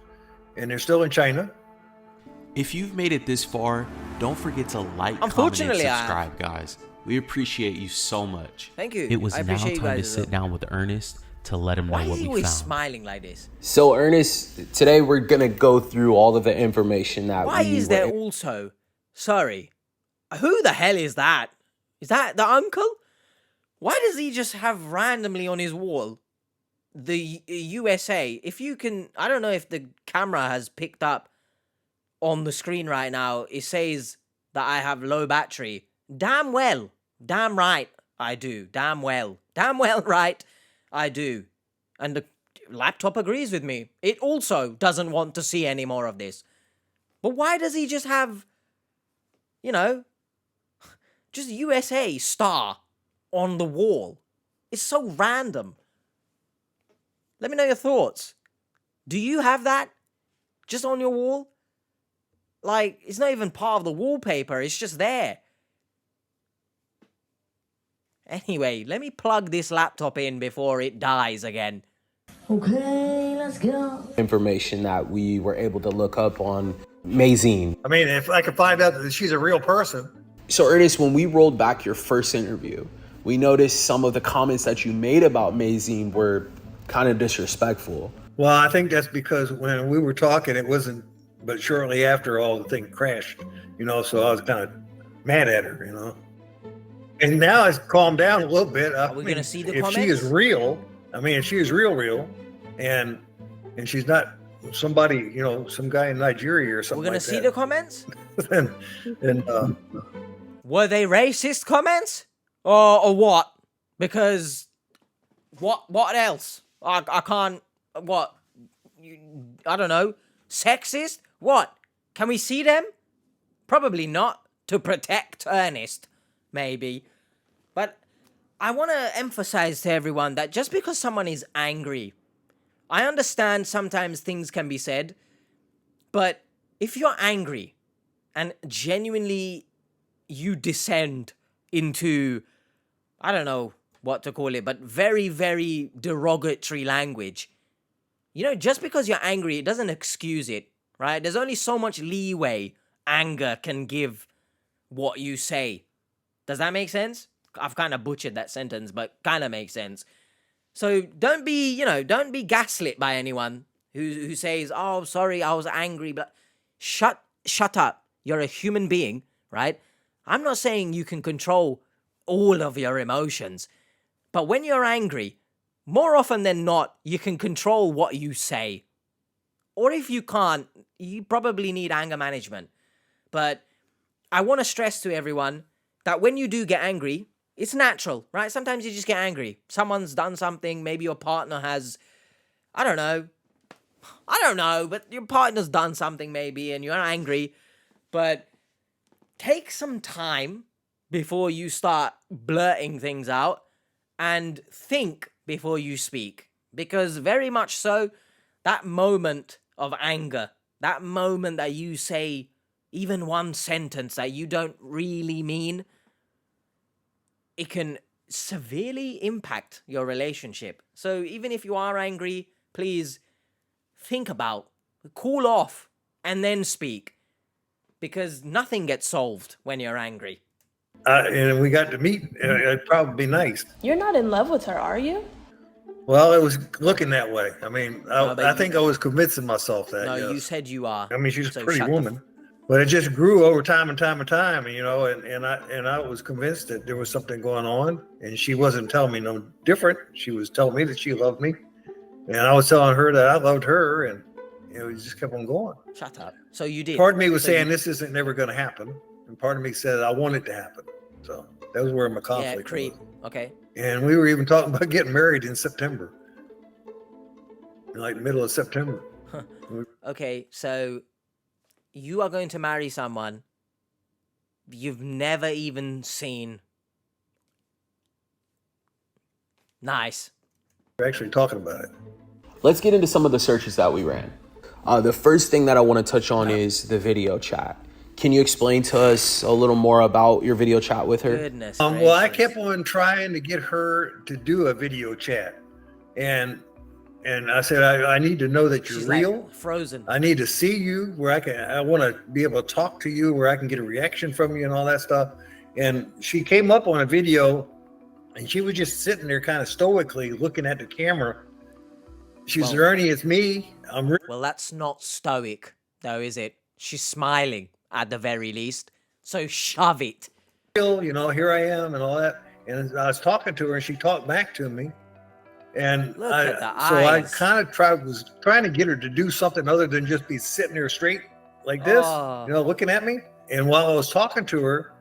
and they're still in China. If you've made it this far, don't forget to like, comment, and Unfortunately, subscribe, guys. We appreciate you so much. Thank you. It was I now appreciate you time to guys as sit well. down with Ernest to let him know Why are what you we always found. smiling like this? So Ernest, today we're going to go through all of the information that Why we is there also... Sorry. Who the hell is that? Is that the uncle? Why does he just have randomly on his wall the USA? If you can... I don't know if the camera has picked up on the screen right now. It says that I have low battery. Damn well. Damn right I do. Damn well right I do. And the laptop agrees with me. It also doesn't want to see any more of this. But why does he just have, just USA star on the wall? It's so random. Let me know your thoughts. Do you have that just on your wall? Like, it's not even part of the wallpaper. It's just there. Anyway, let me plug this laptop in before it dies again. Okay, let's go. information that we were able to look up on Mazine. If I could find out that she's a real person. So Ernest, when we rolled back your first interview, we noticed some of the comments that you made about Mazine were kind of disrespectful. Well, I think that's because when we were talking, it wasn't, but shortly after all the thing crashed, so I was kind of mad at her, And now it's calmed down a little bit. Are we gonna see the if comments? she is real, I mean, if she is real, and she's not somebody, you know, some guy in Nigeria or something. We're gonna like see that, the comments. and Were they racist comments, or what? Because what else? I can't. What? I don't know. Sexist? What? Can we see them? Probably not. To protect Ernest, maybe. But I want to emphasize to everyone that just because someone is angry, I understand sometimes things can be said, but if you're angry and genuinely you descend into, I don't know what to call it, but very, very derogatory language, you know, just because you're angry, it doesn't excuse it, right? There's only so much leeway anger can give what you say. Does that make sense? I've kind of butchered that sentence, but kind of makes sense. So don't be gaslit by anyone who says, "Oh, sorry, I was angry." But shut up. You're a human being, right? I'm not saying you can control all of your emotions, but when you're angry, more often than not, you can control what you say. Or if you can't, you probably need anger management. But I want to stress to everyone that when you do get angry, it's natural, right? Sometimes you just get angry. Someone's done something. Maybe your partner has, I don't know, but your partner's done something maybe and you're angry. But take some time before you start blurting things out and think before you speak. Because very much so, that moment of anger, that moment that you say even one sentence that you don't really mean, it can severely impact your relationship. So even if you are angry, please think about, cool off, and then speak. Because nothing gets solved when you're angry. and we got to meet. It'd probably be nice. You're not in love with her, are you? Well, it was looking that way. I mean, No, I think I was convincing myself that. No, yes. you said you are. I mean, she's So a pretty shut the woman, but it just grew over time and time and time, you know. And I was convinced that there was something going on, and she wasn't telling me no different. She was telling me that she loved me, and I was telling her that I loved her, and it just kept on going. Shut up. So you did. Part of me was So saying you- this isn't never going to happen, and part of me said I want it to happen. So that was where my Yeah, conflict creep. was. Okay. And we were even talking about getting married in September, like middle of September. Okay, so you are going to marry someone you've never even seen. Nice. We're actually talking about it. Let's get into some of the searches that we ran. The first thing that I want to touch on is the video chat. Can you explain to us a little more about your video chat with her? Goodness. Well, I gracious. kept on trying to get her to do a video chat, and I said I need to know that you're She's real. like frozen. I need to see you where I want to be able to talk to you, where I can get a reaction from you and all that stuff. And she came up on a video, and she was just sitting there kind of stoically looking at the camera. She's Well- Ernie, it's me. I'm Well, that's not stoic, though, is it? She's smiling at the very least. So shove it. real, you know, here I am and all that. And I was talking to her, and she talked back to me. And Look at the so I eyes. kind of was trying to get her to do something other than just be sitting there straight like this, Oh. you know, looking at me. And while I was talking to her,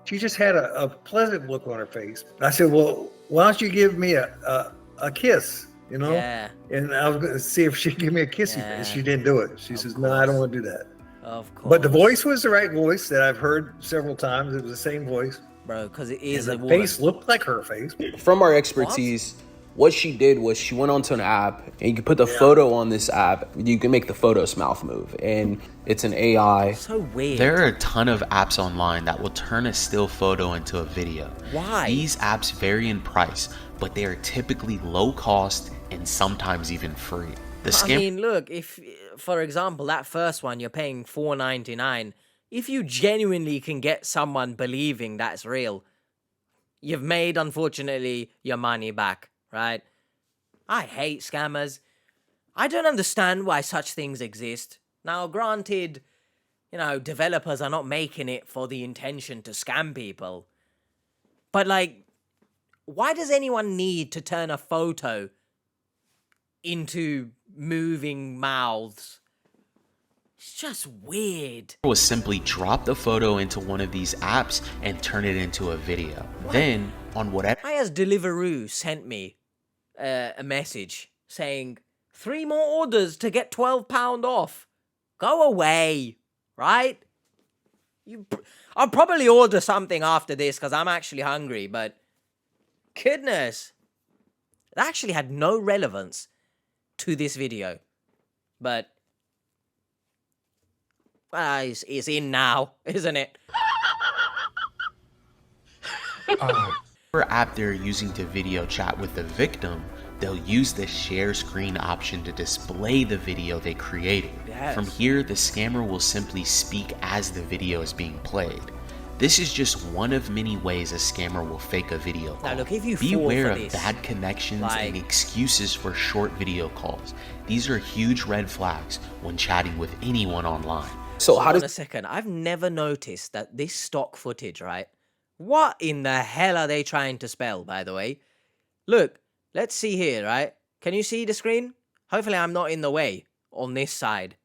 she just had a pleasant look on her face. I said, well, why don't you give me a kiss, you know? Yeah, And I was going to see if she'd give me a kissy Yeah. face. She didn't do it. She says, no, I don't want to do that. of course. But the voice was the right voice that I've heard several times. It was the same voice. Bro, because it is a And the woman. face looked like her face. From our expertise, what she did was she went onto an app, and you can put the photo on this app. You can make the photo's mouth move, and it's an AI. So weird. There are a ton of apps online that will turn a still photo into a video. Why? These apps vary in price, but they are typically low cost and sometimes even free. The I scam mean, look, if, for example, that first one, you're paying $4.99, if you genuinely can get someone believing that's real, you've made, unfortunately, your money back, right? I hate scammers. I don't understand why such things exist. Now, granted, you know, developers are not making it for the intention to scam people. But, like, why does anyone need to turn a photo into moving mouths? It's just weird. Was simply drop the photo into one of these apps and turn it into a video. Then, on whatever... Why has Deliveroo sent me a message saying, 3 more orders to get £12 off? Go away, right? I'll probably order something after this because I'm actually hungry, but goodness. It actually had no relevance to this video. But it's in now, isn't it? Whatever app they're using to video chat with the victim, they'll use the share screen option to display the video they created. Yes. From here, the scammer will simply speak as the video is being played. This is just one of many ways a scammer will fake a video call. Now look, if you Be fall aware for of this, bad connections like- and excuses for short video calls. These are huge red flags when chatting with anyone online. So how Hold on does a second. I've never noticed that this stock footage, right? What in the hell are they trying to spell, by the way? Look, let's see here, right? Can you see the screen? Hopefully I'm not in the way on this side,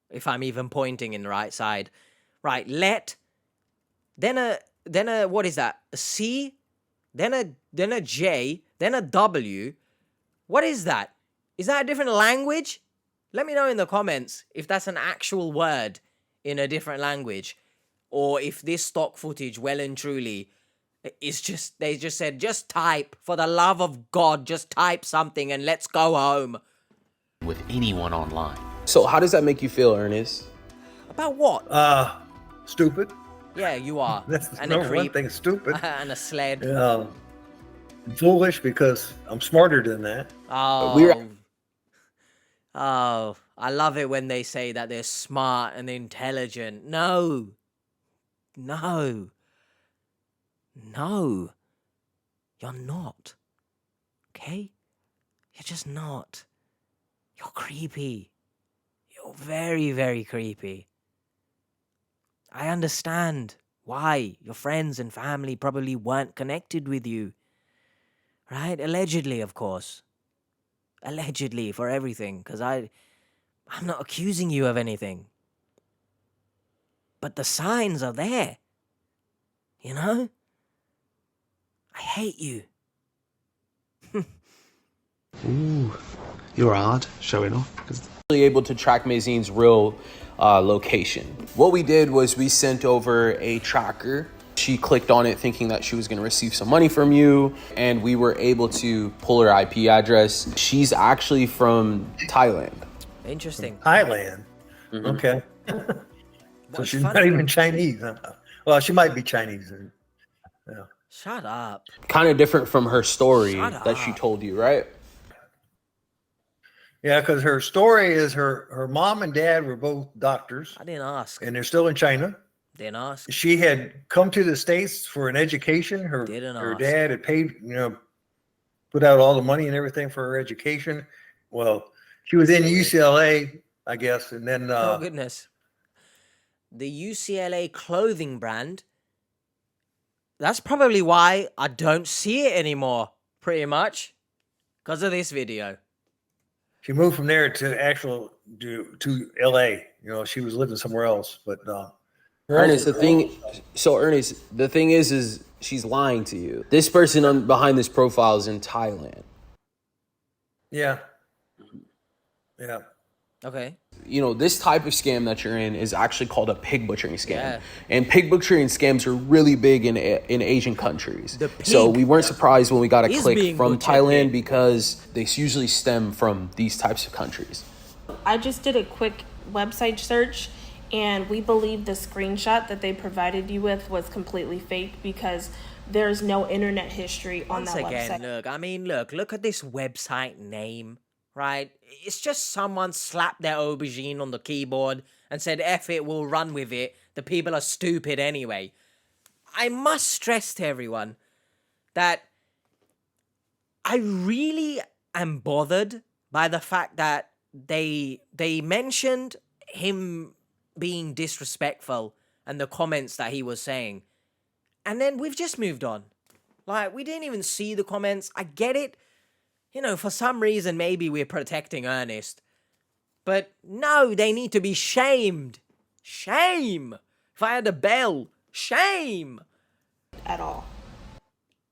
if I'm even pointing in the right side. Right, then a what is that? A C, then a J, then a W. What is that? Is that a different language? Let me know in the comments if that's an actual word in a different language, or if this stock footage well and truly is just, they just said, just type, for the love of God, just type something and let's go home. With anyone online. so how does that make you feel, Ernest? About what? Stupid. Yeah, you are. That's the And a number one creep. thing, stupid. And a sled. Foolish because I'm smarter than that. Oh. Oh, I love it when they say that they're smart and intelligent. No. No. No. You're not. Okay? You're just not. You're creepy. You're very, very creepy. I understand why your friends and family probably weren't connected with you. Right? Allegedly, of course. Allegedly for everything, because I'm not accusing you of anything. But the signs are there. You know? I hate you. Ooh, you're hard showing off. Able to track Mazine's real location. What we did was we sent over a tracker. She clicked on it thinking that she was going to receive some money from you, and we were able to pull her IP address. She's actually from Thailand. Interesting. Thailand. Okay. So she's not even Chinese. Well, she might be Chinese. Yeah. Shut up. Kind of different from her story Shut that she up. told you, right? Yeah, because her story is her mom and dad were both doctors, I didn't ask. and they're still in China. Didn't ask. She had come to the States for an education. Her Didn't her ask. dad had paid, put out all the money and everything for her education. Well, she was in UCLA, I guess, and then Oh, goodness. The UCLA clothing brand. That's probably why I don't see it anymore, pretty much. Because of this video. she moved from there to LA. She was living somewhere else, but Ernest, the thing is she's lying to you. This person behind this profile is in Thailand. yeah. Okay. This type of scam that you're in is actually called a pig butchering scam. Yeah. And pig butchering scams are really big in Asian countries. The pig So we weren't surprised when we got a is click being from butchered, Thailand man. because they usually stem from these types of countries. I just did a quick website search, and we believe the screenshot that they provided you with was completely fake because there's no internet history on Once that again, website. look at this website name, right? It's just someone slapped their aubergine on the keyboard and said, F it, we'll run with it. The people are stupid anyway. I must stress to everyone that I really am bothered by the fact that they mentioned him being disrespectful and the comments that he was saying. And then we've just moved on. Like, we didn't even see the comments. I get it. You know, for some reason, maybe we're protecting Ernest. But no, they need to be shamed. Shame. If I had a bell, shame. At all.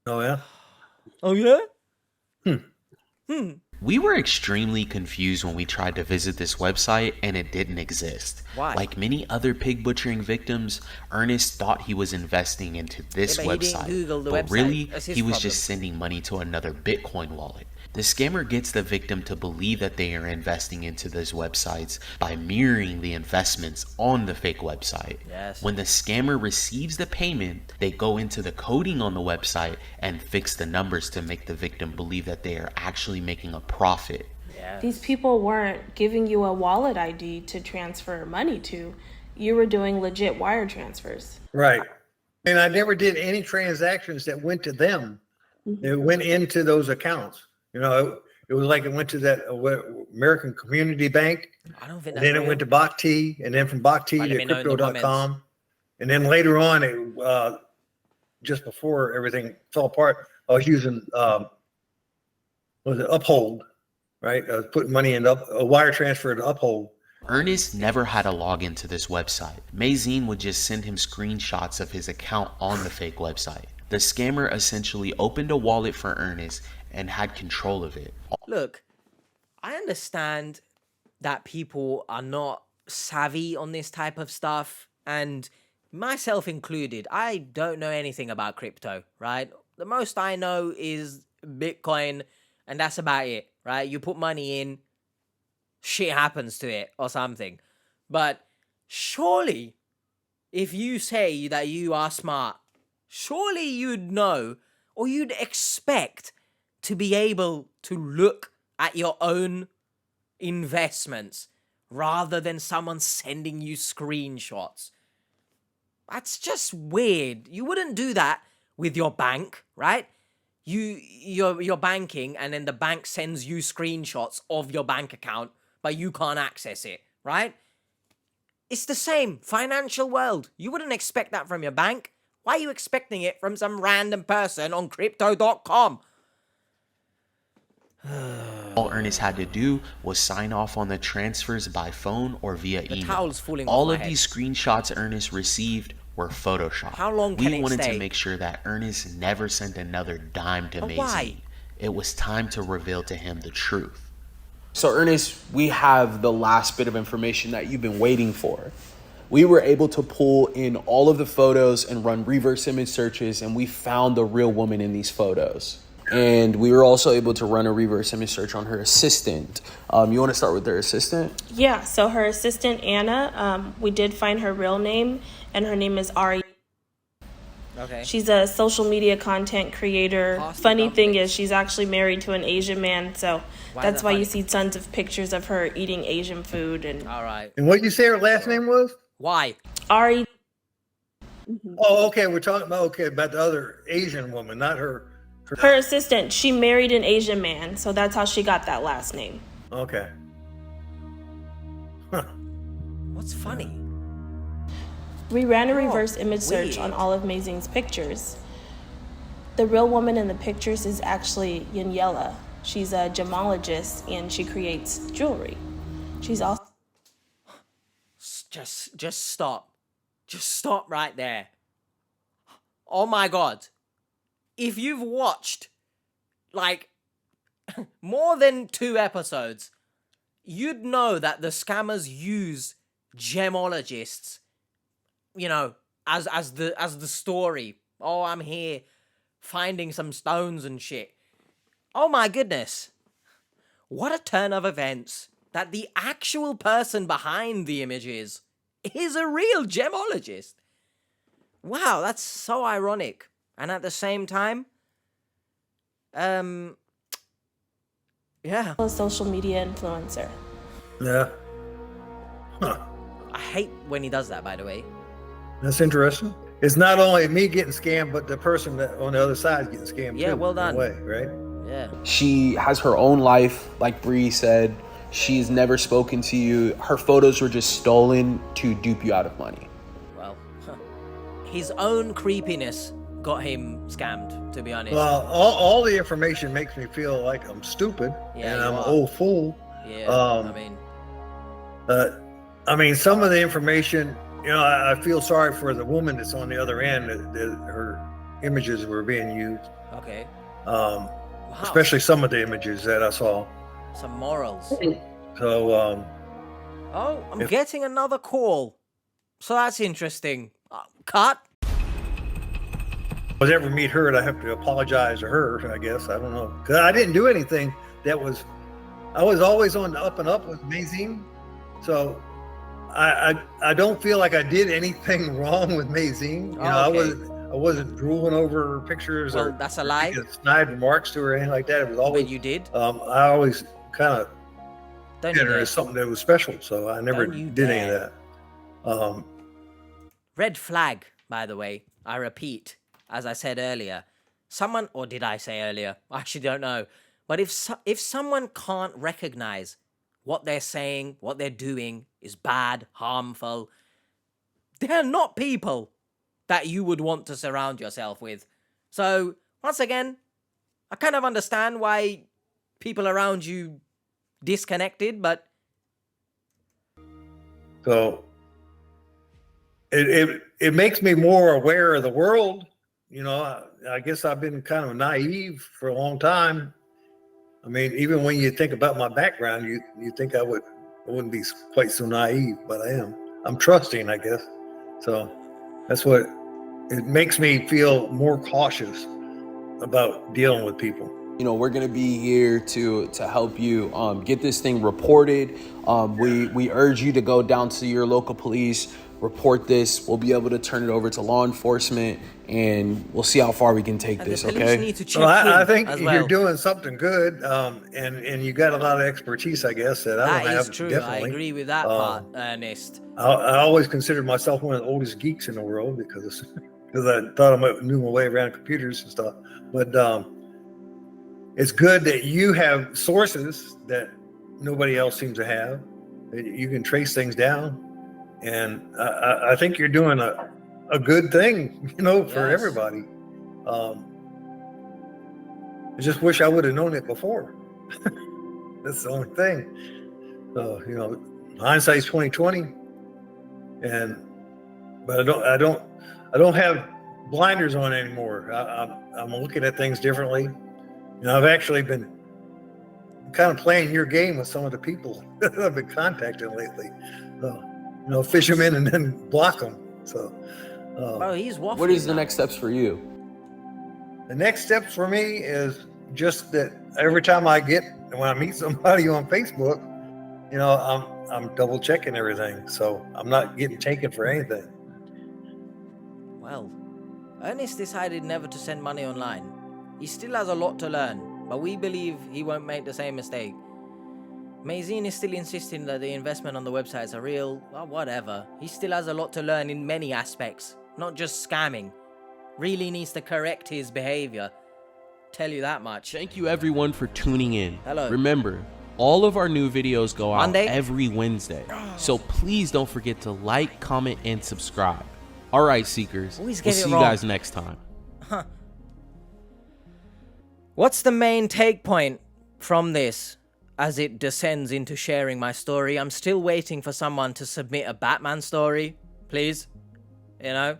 Oh, yeah? Oh, yeah? We were extremely confused when we tried to visit this website and it didn't exist. Why? Like many other pig butchering victims, Ernest thought he was investing into this Yeah, but he didn't website, Google the but website. really That's his he was problem. just sending money to another Bitcoin wallet. The scammer gets the victim to believe that they are investing into those websites by mirroring the investments on the fake website. Yes. When the scammer receives the payment, they go into the coding on the website and fix the numbers to make the victim believe that they are actually making a profit. Yeah. These people weren't giving you a wallet ID to transfer money to. You were doing legit wire transfers. Right. And I never did any transactions that went to them. It went into those accounts. You know, it was like it went to that American Community Bank. I don't think And that's then it real. went to Bhakti, and then from Bhakti Right, let to me know in the crypto.com. And then later on, it, just before everything fell apart, I was using, was it Uphold, right? I was putting money in a wire transfer to Uphold. Ernest never had a login to this website. Mazine would just send him screenshots of his account on the fake website. The scammer essentially opened a wallet for Ernest and had control of it. Look, I understand that people are not savvy on this type of stuff, and myself included. I don't know anything about crypto, right? The most I know is Bitcoin, and that's about it, right? You put money in, shit happens to it or something. But surely, if you say that you are smart, surely you'd know, or you'd expect to be able to look at your own investments rather than someone sending you screenshots. That's just weird. You wouldn't do that with your bank, right? You're banking, and then the bank sends you screenshots of your bank account, but you can't access it, right? It's the same. Financial world. You wouldn't expect that from your bank. Why are you expecting it from some random person on crypto.com? All Ernest had to do was sign off on the transfers by phone or via email. towel's falling off All my of head. these screenshots Ernest received were photoshopped. How long can we it wanted stay? to make sure that Ernest never sent another dime to Mazine. Why? It was time to reveal to him the truth. So Ernest, we have the last bit of information that you've been waiting for. We were able to pull in all of the photos and run reverse image searches, and we found the real woman in these photos. And we were also able to run a reverse image search on her assistant. You want to start with her assistant? Yeah, so her assistant, Anna, we did find her real name, and her name is Ari. Okay. She's a social media content creator. Pasta Funny thing dumplings. is, she's actually married to an Asian man, so Why is that's that why you funny? see tons of pictures of her eating Asian food. And All right. And what did you say her last name was? Why? Ari, Oh, okay. We're talking about, about the other Asian woman, not her. her assistant, she married an Asian man, so that's how she got that last name. Okay. Huh. What's funny? We ran a reverse image search weird. on all of Mazine's pictures. The real woman in the pictures is actually Yanyela. She's a gemologist, and she creates jewelry. She's also Just stop. Just stop right there. Oh my god. If you've watched, like, more than 2 episodes, you'd know that the scammers use gemologists, you know, as the story. Oh, I'm here finding some stones and shit. Oh my goodness. What a turn of events that the actual person behind the images is a real gemologist. Wow, that's so ironic. And at the same time, yeah. a social media influencer. Yeah. Huh. I hate when he does that, by the way. That's interesting. It's not only me getting scammed, but the person that on the other side is getting scammed Yeah, too. well in a done. way, right? Yeah. She has her own life, like Bree said. She's never spoken to you. Her photos were just stolen to dupe you out of money. Well, his own creepiness got him scammed, to be honest. Well, all the information makes me feel like I'm stupid and I'm an old fool. Yeah, I mean, some of the information, you know, I feel sorry for the woman that's on the other end that her images were being used. Okay. Wow. Especially some of the images that I saw. Some morals. So, oh, I'm getting another call. So that's interesting. Cut. If I ever meet her, I have to apologize to her, I guess. I don't know. Because I didn't do anything that was, I was always on the up and up with Mazine. So I don't feel like I did anything wrong with Mazine. You know, I wasn't drooling over her pictures or that's a lie. Snide remarks to her or anything like that. It was always. But you did. I always kind of did her as something that was special. So I never did any of that. Red flag, by the way. I repeat, as I said earlier, someone, or did I say earlier? I actually don't know. But if someone can't recognize what they're saying, what they're doing is bad, harmful, they're not people that you would want to surround yourself with. So, once again, I kind of understand why people around you disconnected, but... So, it makes me more aware of the world. You know, I guess I've been kind of naive for a long time. I mean, even when you think about my background, you think I wouldn't be quite so naive, but I am. I'm trusting, I guess. So that's what it makes me feel more cautious about dealing with people. You know, we're going to be here to help you get this thing reported. We urge you to go down to your local police, report this. We'll be able to turn it over to law enforcement, and we'll see how far we can take this, okay? Need to check I think well. You're doing something good, and you got a lot of expertise, I guess, that I don't have. That is true. Definitely. I agree with that part, Ernest. I always considered myself one of the oldest geeks in the world because I thought I knew my way around computers and stuff. But it's good that you have sources that nobody else seems to have. You can trace things down, and I think you're doing a good thing, you know, for everybody. I just wish I would have known it before. That's the only thing. You know, hindsight's 20/20, but I don't have blinders on anymore. I'm looking at things differently. You know, I've actually been kind of playing your game with some of the people that I've been contacting lately. You know, fish them in and then block them. So, he's waffling. What is the next steps for you? The next step for me is just that every time when I meet somebody on Facebook, you know, I'm double checking everything. So I'm not getting taken for anything. Well, Ernest decided never to send money online. He still has a lot to learn, but we believe he won't make the same mistake. Mazine is still insisting that the investment on the websites are real. Well, whatever. He still has a lot to learn in many aspects, not just scamming. Really needs to correct his behavior. Tell you that much. Thank you everyone for tuning in. Hello. Remember, all of our new videos go out Monday? every Wednesday. So please don't forget to like, comment, and subscribe. All right, Seekers. We'll see you guys next time. What's the main take point from this as it descends into sharing my story? I'm still waiting for someone to submit a Batman story, please. You know,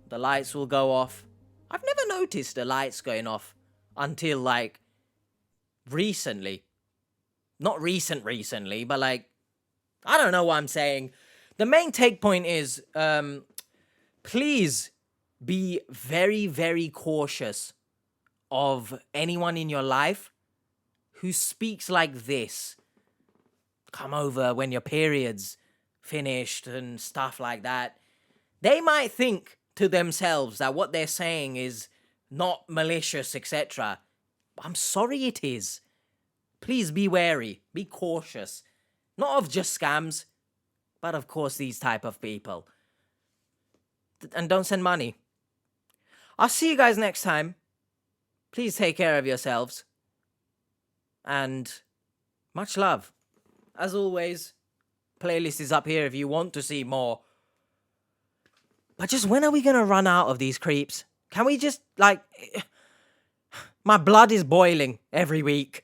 the lights will go off. I've never noticed the lights going off until, like, recently. Not recently, but, like, I don't know what I'm saying. The main take point is, please be very, very cautious of anyone in your life who speaks like this. Come over when your period's finished and stuff like that. They might think to themselves that what they're saying is not malicious, etc. I'm sorry it is. Please be wary, be cautious. Not of just scams, but of course these type of people. And don't send money. I'll see you guys next time. Please take care of yourselves. And much love. As always, playlist is up here if you want to see more. But just when are we going to run out of these creeps? Can we just, like... My blood is boiling every week.